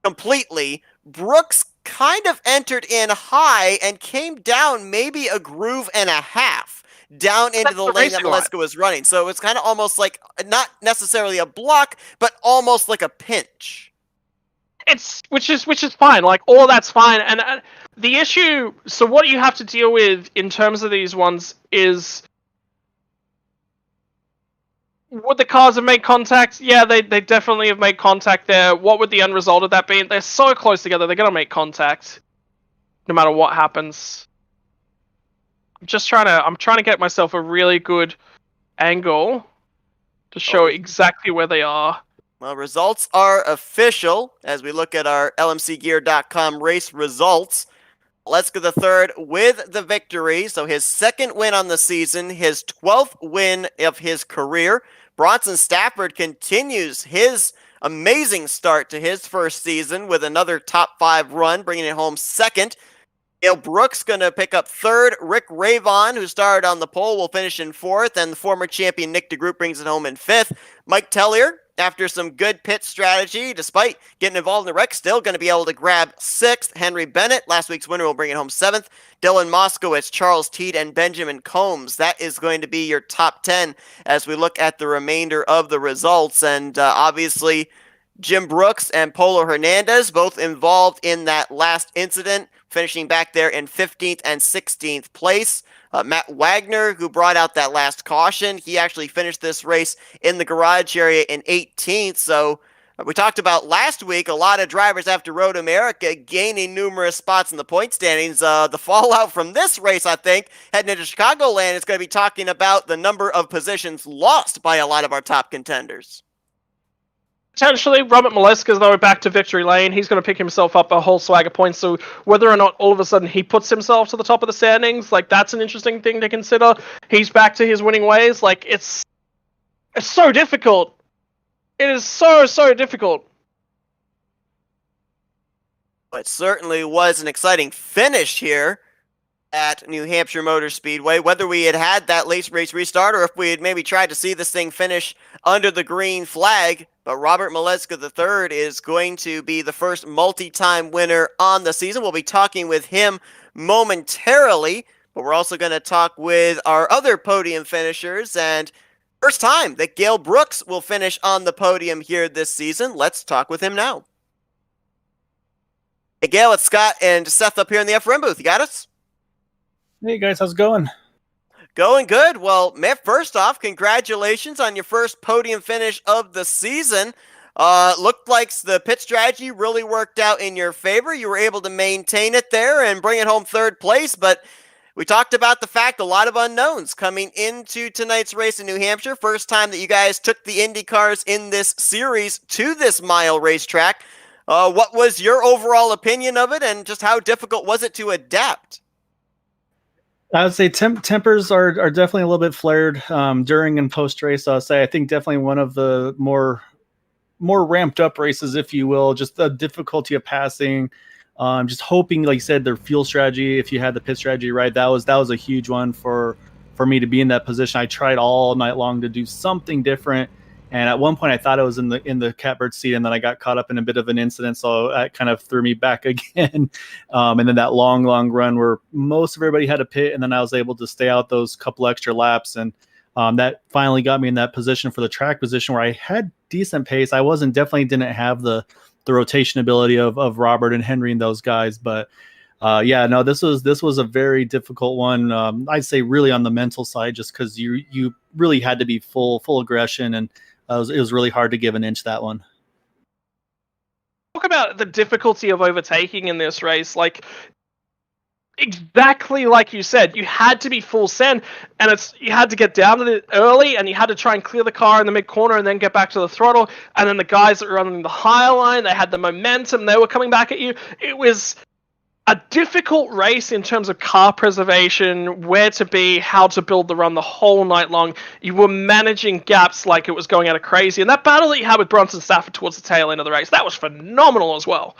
completely. Brooks kind of entered in high and came down maybe a groove and a half down into the lane that Maleska was running. So it's kind of almost like, not necessarily a block, but almost like a pinch. Which is fine. Like, all that's fine. And the issue, so what you have to deal with in terms of these ones is, would the cars have made contact? Yeah, they definitely have made contact there. What would the end result of that be? They're so close together, they're going to make contact no matter what happens. I'm trying to get myself a really good angle to show exactly where they are. Well, results are official as we look at our LMCgear.com race results. Maleska III with the victory, so his second win on the season, his 12th win of his career. Bronson Stafford continues his amazing start to his first season with another top 5 run, bringing it home second. Dale Brooks going to pick up third. Rick Ravon, who started on the pole, will finish in 4th, and the former champion Nick DeGroot brings it home in 5th. Mike Tellier, after some good pit strategy, despite getting involved in the wreck, still going to be able to grab 6th. Henry Bennett, last week's winner, will bring it home 7th. Dylan Moskowitz, Charles Teed, and Benjamin Combs. That is going to be your top 10 as we look at the remainder of the results. And obviously, Jim Brooks and Polo Hernandez, both involved in that last incident, finishing back there in 15th and 16th place. Matt Wagner, who brought out that last caution, he actually finished this race in the garage area in 18th. So we talked about last week, a lot of drivers after Road America gaining numerous spots in the point standings. The fallout from this race, I think, heading into Chicagoland, is going to be talking about the number of positions lost by a lot of our top contenders. Potentially, Robert Maleska, though, back to victory lane. He's going to pick himself up a whole swag of points. So whether or not all of a sudden he puts himself to the top of the standings, like, that's an interesting thing to consider. He's back to his winning ways. Like, it's so difficult. It is so difficult. It certainly was an exciting finish here at New Hampshire Motor Speedway. Whether we had that race restart or if we had maybe tried to see this thing finish under the green flag, but Robert Maleska III is going to be the first multi-time winner on the season. We'll be talking with him momentarily, but we're also going to talk with our other podium finishers, and first time that Gale Brooks will finish on the podium here this season. Let's talk with him now. Hey Gale, it's Scott and Seth up here in the FRM booth. You got us? Hey guys, how's it going? Going good. Well, man, first off, congratulations on your first podium finish of the season. Looked like the pit strategy really worked out in your favor. You were able to maintain it there and bring it home 3rd place, but we talked about the fact a lot of unknowns coming into tonight's race in New Hampshire. First time that you guys took the Indy cars in this series to this mile racetrack. What was your overall opinion of it, and just how difficult was it to adapt? I would say tempers are definitely a little bit flared during and post race. I'll say I think definitely one of the more ramped up races, if you will. Just the difficulty of passing, just hoping, like you said, their fuel strategy. If you had the pit strategy right, that was a huge one for me to be in that position. I tried all night long to do something different, And at one point, I thought I was in the catbird seat, and then I got caught up in a bit of an incident, so that kind of threw me back again. And then that long run where most of everybody had a pit, and then I was able to stay out those couple extra laps, and that finally got me in that position for the track position where I had decent pace. I didn't have the rotation ability of Robert and Henry and those guys, but this was a very difficult one. I'd say really on the mental side, just because you really had to be full aggression, and it was really hard to give an inch that one. Talk about the difficulty of overtaking in this race. Like, exactly like you said, you had to be full send, and you had to get down to it early, and you had to try and clear the car in the mid corner and then get back to the throttle. And then the guys that were running the higher line, they had the momentum, they were coming back at you. It was a difficult race in terms of car preservation, where to be, how to build the run the whole night long. You were managing gaps like it was going out of crazy. And that battle that you had with Bronson Stafford towards the tail end of the race, that was phenomenal as well.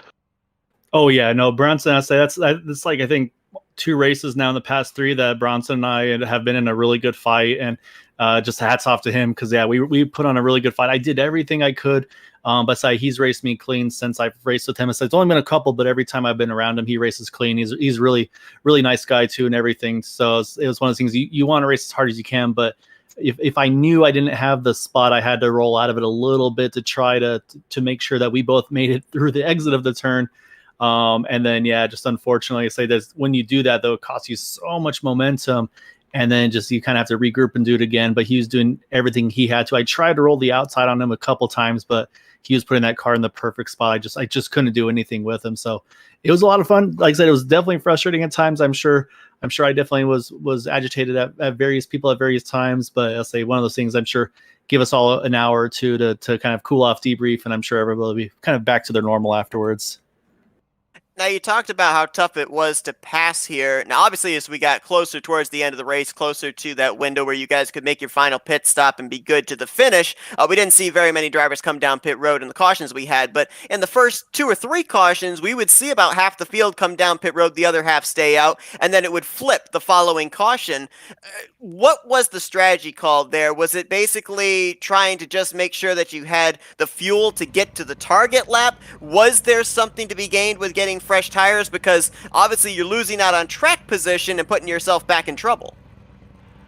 Oh, yeah, no, Bronson, that's like, I think, 2 races now in the past 3 that Bronson and I have been in a really good fight. And just hats off to him, because, we put on a really good fight. I did everything I could. But he's raced me clean since I've raced with him. It's only been a couple, but every time I've been around him, he races clean. He's really, really nice guy too, and everything. So it was one of those things you want to race as hard as you can. But if I knew I didn't have the spot, I had to roll out of it a little bit to try to make sure that we both made it through the exit of the turn. And then, just unfortunately, I say that when you do that, though, it costs you so much momentum. And then you kind of have to regroup and do it again. But he was doing everything he had to. I tried to roll the outside on him a couple times, but he was putting that car in the perfect spot. I just couldn't do anything with him. So it was a lot of fun. Like I said, it was definitely frustrating at times. I'm sure I definitely was agitated at various people at various times. But I'll say one of those things, I'm sure, give us all an hour or two to kind of cool off, debrief, and I'm sure everybody will be kind of back to their normal afterwards. Now, you talked about how tough it was to pass here. Now, obviously, as we got closer towards the end of the race, closer to that window where you guys could make your final pit stop and be good to the finish, we didn't see very many drivers come down pit road in the cautions we had. But in the first 2 or 3 cautions, we would see about half the field come down pit road, the other half stay out, and then it would flip the following caution. What was the strategy called there? Was it basically trying to just make sure that you had the fuel to get to the target lap? Was there something to be gained with getting fresh tires, because obviously you're losing out on track position and putting yourself back in trouble?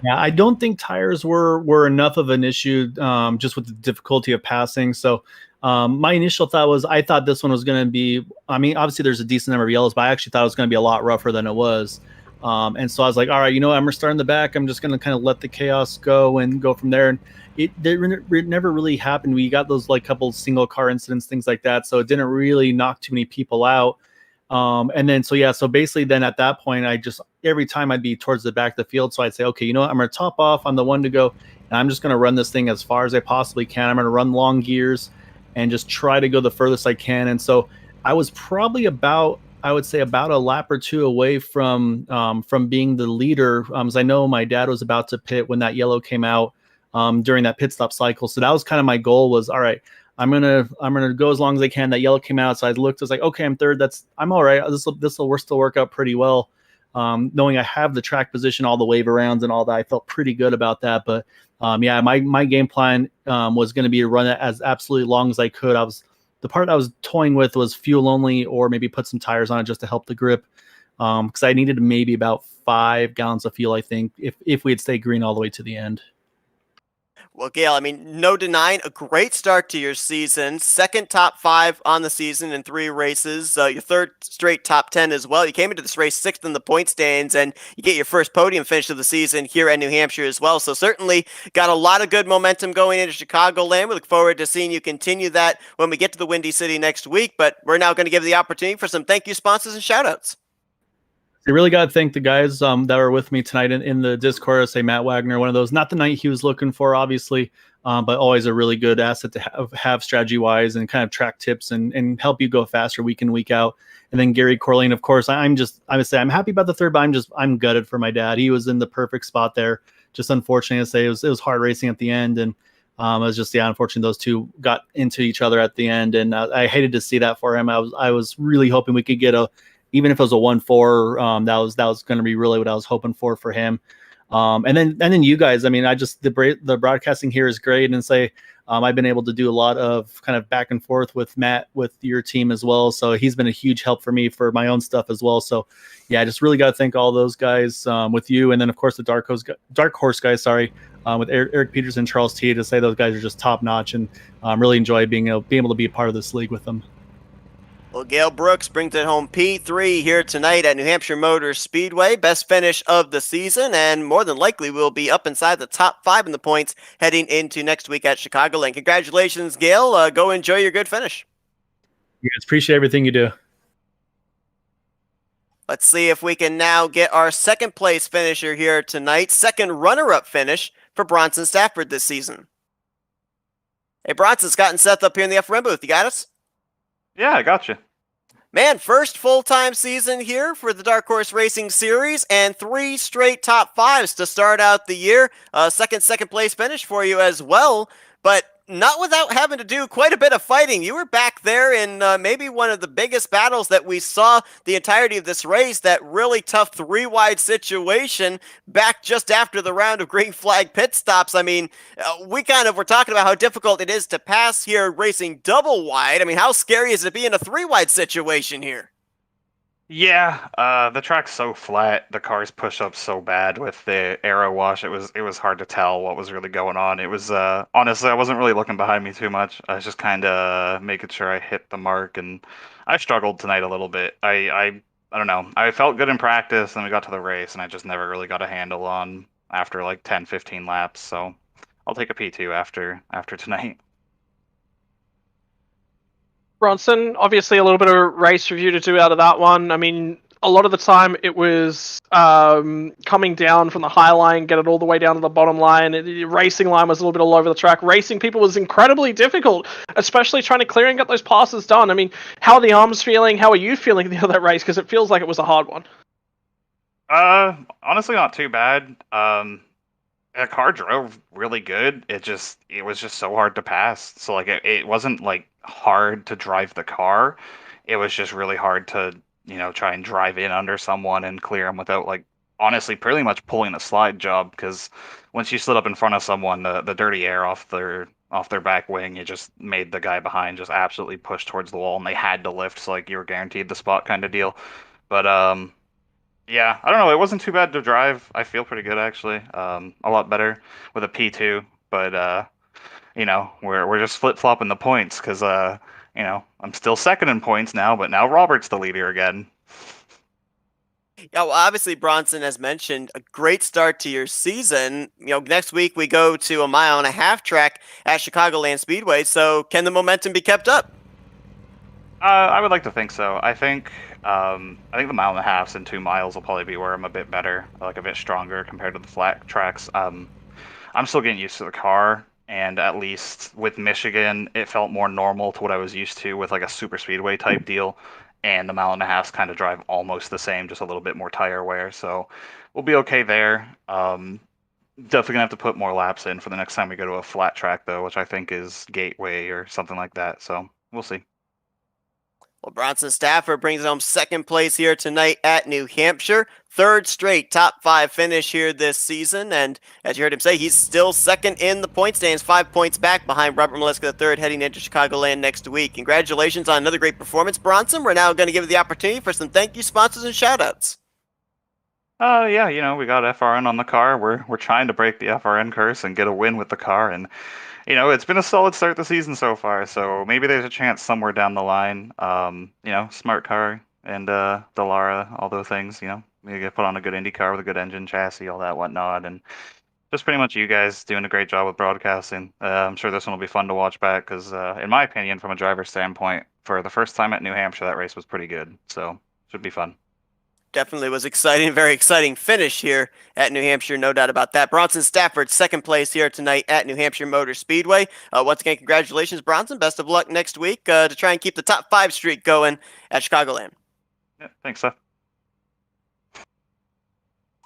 Yeah, I don't think tires were enough of an issue, just with the difficulty of passing. So my initial thought was, I thought this one was going to be, obviously there's a decent number of yellows, but I actually thought it was going to be a lot rougher than it was. And so I was like, all right, I'm going to start in the back. I'm just going to kind of let the chaos go and go from there. And it never really happened. We got those like couple single car incidents, things like that. So it didn't really knock too many people out. And then, so basically then at that point, every time I'd be towards the back of the field. So I'd say, okay, I'm going to top off on the one to go, and I'm just going to run this thing as far as I possibly can. I'm going to run long gears and just try to go the furthest I can. And so I was probably about a lap or 2 away from being the leader. As I know my dad was about to pit when that yellow came out, during that pit stop cycle. So that was kind of my goal, was, all right, I'm gonna go as long as I can. That yellow came out, so I looked. I was like, okay, I'm third. I'm all right. This will still work out pretty well. Knowing I have the track position, all the wave arounds and all that, I felt pretty good about that. But my game plan was going to be to run it as absolutely long as I could. The part I was toying with was fuel only, or maybe put some tires on it just to help the grip, because I needed maybe about 5 gallons of fuel, I think, if we had stayed green all the way to the end. Well, Gail, no denying a great start to your season. Second top 5 on the season in 3 races. Your third straight top 10 as well. You came into this race 6th in the point stands, and you get your first podium finish of the season here at New Hampshire as well. So certainly got a lot of good momentum going into Chicagoland. We look forward to seeing you continue that when we get to the Windy City next week. But we're now going to give the opportunity for some thank you sponsors and shout-outs. I really got to thank the guys that were with me tonight in the Discord. I say Matt Wagner, one of those, not the night he was looking for, obviously, but always a really good asset to have strategy-wise and kind of track tips and help you go faster week in, week out. And then Gary Corleen, of course, I would say I'm happy about the third, but I'm gutted for my dad. He was in the perfect spot there. Just unfortunately, I say it was hard racing at the end, and it was just, unfortunately those two got into each other at the end, and I hated to see that for him. I was really hoping we could get even if it was a 1-4, that was going to be really what I was hoping for him. And then you guys, the broadcasting here is great, and say I've been able to do a lot of kind of back and forth with Matt with your team as well. So he's been a huge help for me for my own stuff as well. So yeah, I just really got to thank all those guys with you, and then of course the Dark Horse guys. Sorry, with Eric Peters and Charles T. To say those guys are just top notch, and really enjoy being able to be a part of this league with them. Well, Gail Brooks brings it home P3 here tonight at New Hampshire Motor Speedway. Best finish of the season, and more than likely will be up inside the top 5 in the points heading into next week at Chicagoland. Congratulations, Gail. Go enjoy your good finish. You guys appreciate everything you do. Let's see if we can now get our second place finisher here tonight. Second runner-up finish for Bronson Stafford this season. Hey, Bronson, Scott and Seth up here in the FRM booth. You got us? Yeah, I got you. Man, first full-time season here for the Dark Horse Racing Series, and 3 straight top 5s to start out the year. Second place finish for you as well, but not without having to do quite a bit of fighting. You were back there in maybe one of the biggest battles that we saw the entirety of this race, that really tough 3-wide situation back just after the round of green flag pit stops. I mean, we kind of were talking about how difficult it is to pass here racing double wide. I mean, how scary is it being a 3-wide situation here? Yeah, the track's so flat. The cars push up so bad with the aero wash. It was hard to tell what was really going on. It was honestly, I wasn't really looking behind me too much. I was just kind of making sure I hit the mark, and I struggled tonight a little bit. I don't know. I felt good in practice, and we got to the race, and I just never really got a handle on after like 10, 15 laps. So I'll take a P2 after tonight. Bronson, obviously a little bit of race review to do out of that one. I mean, a lot of the time it was coming down from the high line, get it all the way down to the bottom line. The racing line was a little bit all over the track. Racing people was incredibly difficult, especially trying to clear and get those passes done. I mean, how are the arms feeling? How are you feeling at the end of that race? Because it feels like it was a hard one. Honestly, not too bad. The car drove really good. It was just so hard to pass. So like it wasn't like hard to drive the car. It was just really hard to, try and drive in under someone and clear them without like honestly pretty much pulling a slide job, because once you slid up in front of someone, the dirty air off their back wing, it just made the guy behind just absolutely push towards the wall, and they had to lift, so like you were guaranteed the spot kind of deal. But yeah, I don't know. It wasn't too bad to drive. I feel pretty good actually. A lot better with a P2, but we're just flip flopping the points because I'm still second in points now, but now Robert's the leader again. Yeah, well, obviously Bronson has mentioned a great start to your season. Next week we go to a 1.5 mile track at Chicagoland Speedway. So can the momentum be kept up? I would like to think so. I think the 1.5 miles and 2 miles will probably be where I'm a bit better, like a bit stronger compared to the flat tracks. I'm still getting used to the car, and at least with Michigan, it felt more normal to what I was used to with like a super speedway type deal. And the 1.5 miles kind of drive almost the same, just a little bit more tire wear. So we'll be okay there. Definitely gonna have to put more laps in for the next time we go to a flat track though, which I think is Gateway or something like that. So we'll see. Well, Bronson Stafford brings home second place here tonight at New Hampshire. Third straight top 5 finish here this season. And as you heard him say, he's still second in the point stands, 5 points back behind Robert Maleska III heading into Chicagoland next week. Congratulations on another great performance, Bronson. We're now going to give you the opportunity for some thank you, sponsors, and shout-outs. Yeah, we got FRN on the car. We're trying to break the FRN curse and get a win with the car, and it's been a solid start to the season so far. So maybe there's a chance somewhere down the line. Smart car and Dallara, all those things. We get put on a good Indy car with a good engine, chassis, all that whatnot, and just pretty much you guys doing a great job with broadcasting. I'm sure this one will be fun to watch back because, in my opinion, from a driver's standpoint, for the first time at New Hampshire, that race was pretty good. So should be fun. Definitely was exciting, very exciting finish here at New Hampshire, no doubt about that. Bronson Stafford, second place here tonight at New Hampshire Motor Speedway. Once again, congratulations, Bronson. Best of luck next week to try and keep the top 5 streak going at Chicagoland. Yeah, thanks, Seth.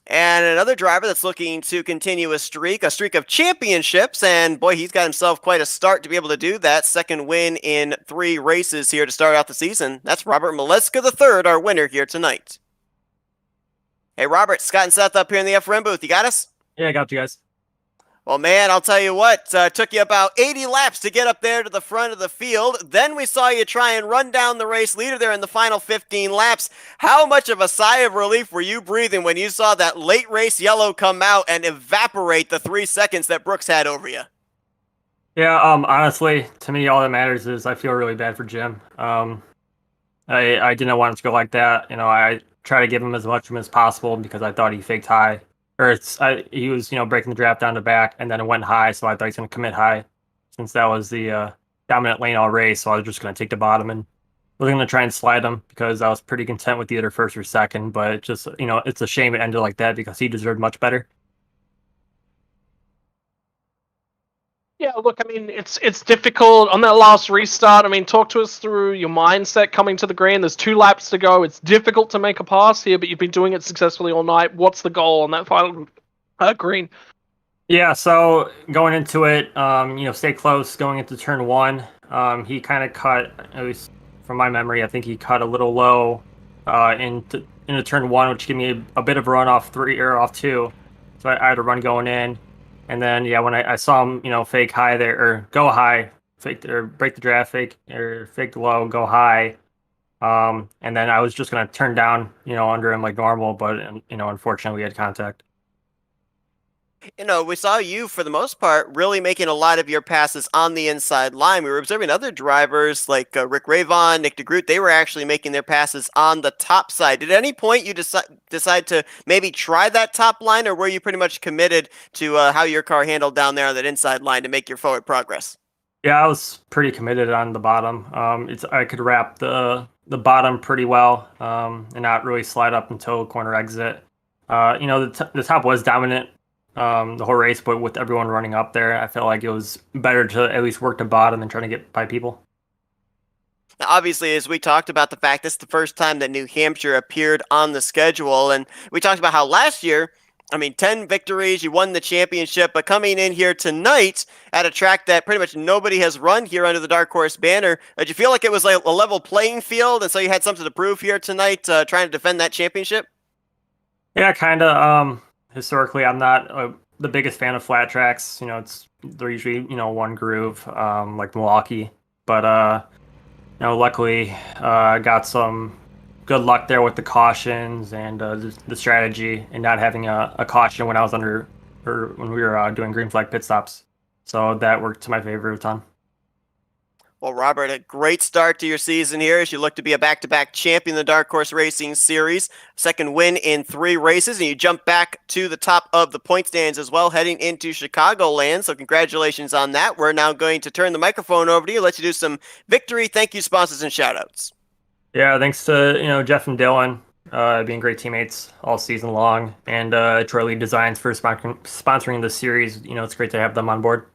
And another driver that's looking to continue a streak of championships, and boy, he's got himself quite a start to be able to do that. Second win in 3 races here to start out the season. That's Robert Maleska III, our winner here tonight. Hey, Robert, Scott and Seth up here in the FRM booth. You got us? Yeah, I got you guys. Well, man, I'll tell you what, took you about 80 laps to get up there to the front of the field. Then we saw you try and run down the race leader there in the final 15 laps. How much of a sigh of relief were you breathing when you saw that late race yellow come out and evaporate the 3 seconds that Brooks had over you? Yeah, honestly, to me, all that matters is I feel really bad for Jim. I didn't want it to go like that. I try to give him as much room as possible because I thought he faked high. Or he was, breaking the draft down to back, and then it went high, so I thought he was going to commit high, since that was the dominant lane all race. So I was just going to take the bottom and wasn't going to try and slide him because I was pretty content with either first or second. But it just, it's a shame it ended like that because he deserved much better. Yeah, look, I mean, it's difficult on that last restart. I mean, talk to us through your mindset coming to the green. There's 2 laps to go. It's difficult to make a pass here, but you've been doing it successfully all night. What's the goal on that final green? Yeah, so going into it, stay close going into turn 1. He kind of cut, at least from my memory, I think he cut a little low into turn 1, which gave me a bit of a run off 3 or off 2. So I had a run going in. And then, when I saw him, fake high there, or go high, fake or break the draft, fake low, go high. And then I was just going to turn down, under him like normal, but, unfortunately we had contact. We saw you, for the most part, really making a lot of your passes on the inside line. We were observing other drivers like Rick Ravon, Nick DeGroot. They were actually making their passes on the top side. Did at any point you decide to maybe try that top line, or were you pretty much committed to how your car handled down there on that inside line to make your forward progress? Yeah, I was pretty committed on the bottom. I could wrap the bottom pretty well and not really slide up until corner exit. The top was dominant the whole race, but with everyone running up there, I felt like it was better to at least work the bottom and try to get by people. Now, obviously, as we talked about the fact this is the first time that New Hampshire appeared on the schedule, and we talked about how last year, 10 victories, you won the championship, but coming in here tonight at a track that pretty much nobody has run here under the Dark Horse banner, did you feel like it was like a level playing field, and so you had something to prove here tonight, trying to defend that championship? Yeah, kind of. Historically, I'm not the biggest fan of flat tracks. They're usually one groove, like Milwaukee. But luckily, I got some good luck there with the cautions and the strategy, and not having a caution when I was under, or when we were doing green flag pit stops. So that worked to my favor a ton. Well, Robert, a great start to your season here as you look to be a back-to-back champion in the Dark Horse Racing Series. Second win in 3 races, and you jump back to the top of the point stands as well, heading into Chicagoland. So congratulations on that. We're now going to turn the microphone over to you, let you do some victory thank you sponsors and shout-outs. Yeah, thanks to Jeff and Dylan being great teammates all season long, and Troy Lee Designs for sponsoring the series. It's great to have them on board.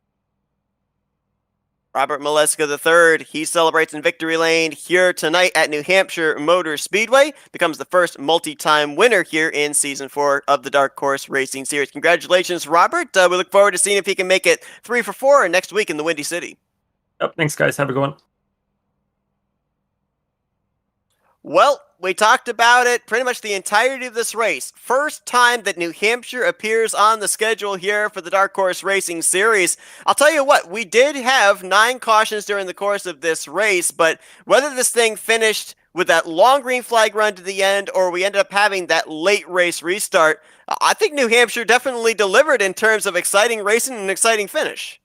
Robert Maleska III, he celebrates in Victory Lane here tonight at New Hampshire Motor Speedway. Becomes the first multi-time winner here in Season 4 of the Dark Horse Racing Series. Congratulations, Robert. We look forward to seeing if he can make it 3 for 4 next week in the Windy City. Yep, thanks, guys. Have a good one. Well, we talked about it pretty much the entirety of this race. First time that New Hampshire appears on the schedule here for the Dark Horse Racing Series. I'll tell you what, we did have 9 cautions during the course of this race, but whether this thing finished with that long green flag run to the end or we ended up having that late race restart, I think New Hampshire definitely delivered in terms of exciting racing and an exciting finish.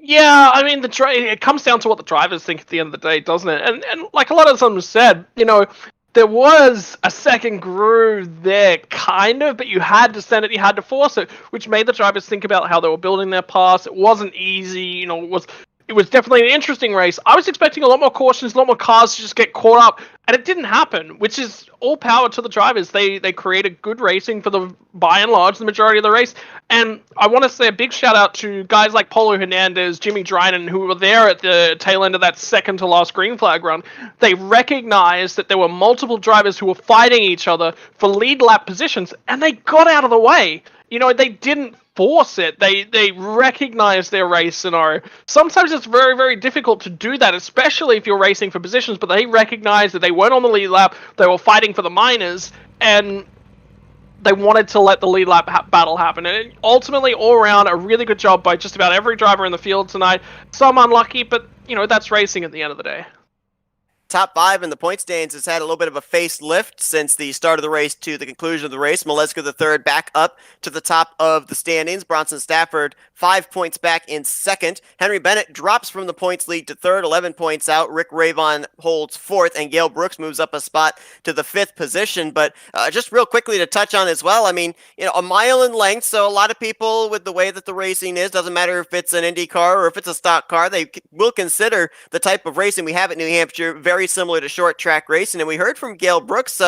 Yeah, I mean, it comes down to what the drivers think at the end of the day, doesn't it? And like a lot of them said, there was a second groove there, kind of, but you had to send it, you had to force it, which made the drivers think about how they were building their pass. It wasn't easy, it was definitely an interesting race. I was expecting a lot more cautions, a lot more cars to just get caught up, and it didn't happen, which is all power to the drivers. They created good racing for by and large, the majority of the race. And I want to say a big shout out to guys like Paulo Hernandez, Jimmy Dryden, who were there at the tail end of that second to last green flag run. They recognized that there were multiple drivers who were fighting each other for lead lap positions, and they got out of the way. They didn't force it. They recognize their race scenario. Sometimes it's very, very difficult to do that, especially if you're racing for positions, but they recognize that they weren't on the lead lap, they were fighting for the minors, and they wanted to let the lead lap battle happen. And ultimately, all around, a really good job by just about every driver in the field tonight. Some unlucky, but, that's racing at the end of the day. Top 5 in the point stands has had a little bit of a facelift since the start of the race to the conclusion of the race. Maleska the third back up to the top of the standings. Bronson Stafford 5 points back in second. Henry Bennett drops from the points lead to third, 11 points out. Rick Ravon holds fourth, and Gail Brooks moves up a spot to the fifth position. But just real quickly to touch on as well, I mean, a mile in length, so a lot of people with the way that the racing is, doesn't matter if it's an Indy car or if it's a stock car, they will consider the type of racing we have at New Hampshire very similar to short track racing. And we heard from Gail Brooks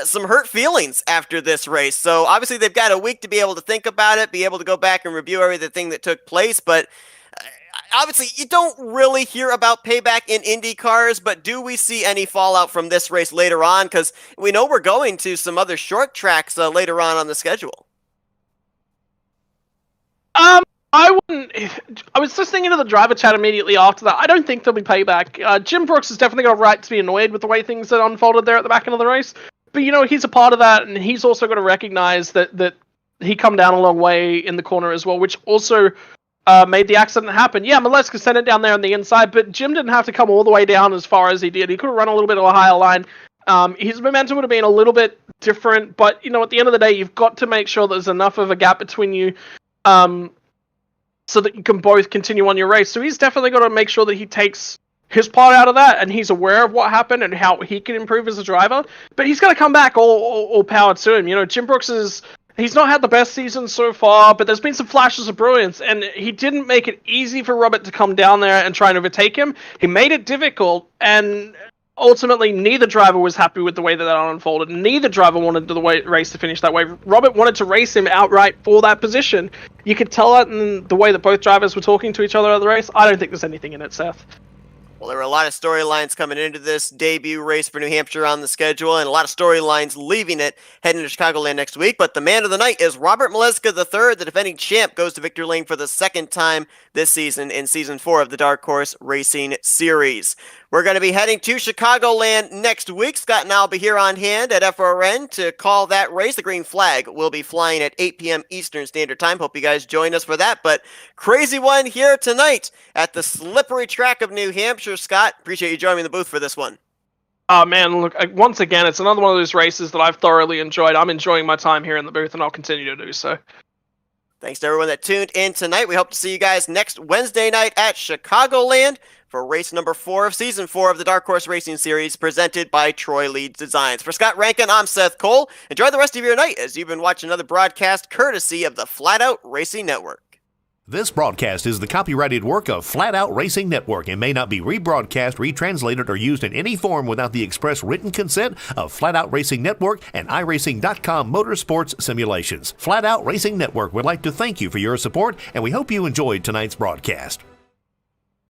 some hurt feelings after this race. So obviously they've got a week to be able to think about it, be able to go back and review everything that took place. But obviously you don't really hear about payback in Indy cars, but do we see any fallout from this race later on? Because we know we're going to some other short tracks later on the schedule. I wouldn't. I was just thinking of the driver chat immediately after that. I don't think there'll be payback. Jim Brooks has definitely got a right to be annoyed with the way things that unfolded there at the back end of the race. But he's a part of that, and he's also got to recognize that he come down a long way in the corner as well, which also made the accident happen. Yeah, Maleska sent it down there on the inside, but Jim didn't have to come all the way down as far as he did. He could have run a little bit of a higher line. His momentum would have been a little bit different, but at the end of the day, you've got to make sure there's enough of a gap between you. So that you can both continue on your race. So he's definitely got to make sure that he takes his part out of that, and he's aware of what happened and how he can improve as a driver. But he's got to come back all power to him. Jim Brooks he's not had the best season so far, but there's been some flashes of brilliance, and he didn't make it easy for Robert to come down there and try and overtake him. He made it difficult, and ultimately neither driver was happy with the way that unfolded. Neither driver wanted the race to finish that way. Robert wanted to race him outright for that position. You could tell that in the way that both drivers were talking to each other at the race. I don't think there's anything in it, Seth. Well, there were a lot of storylines coming into this debut race for New Hampshire on the schedule, and a lot of storylines leaving it, heading to Chicagoland next week. But the man of the night is Robert Maleska III, the defending champ, goes to victory lane for the second time this season in Season 4 of the Dark Horse Racing Series. We're going to be heading to Chicagoland next week. Scott and I will be here on hand at FRN to call that race. The green flag will be flying at 8 p.m. Eastern Standard Time. Hope you guys join us for that. But crazy one here tonight at the slippery track of New Hampshire. Scott, appreciate you joining me in the booth for this one. Oh, man, look, once again, it's another one of those races that I've thoroughly enjoyed. I'm enjoying my time here in the booth, and I'll continue to do so. Thanks to everyone that tuned in tonight. We hope to see you guys next Wednesday night at Chicagoland for race number 4 of Season 4 of the Dark Horse Racing Series, presented by Troy Leeds Designs. For Scott Rankin, I'm Seth Cole. Enjoy the rest of your night as you've been watching another broadcast courtesy of the Flat Out Racing Network. This broadcast is the copyrighted work of Flat Out Racing Network and may not be rebroadcast, retranslated, or used in any form without the express written consent of Flat Out Racing Network and iRacing.com Motorsports Simulations. Flat Out Racing Network would like to thank you for your support, and we hope you enjoyed tonight's broadcast.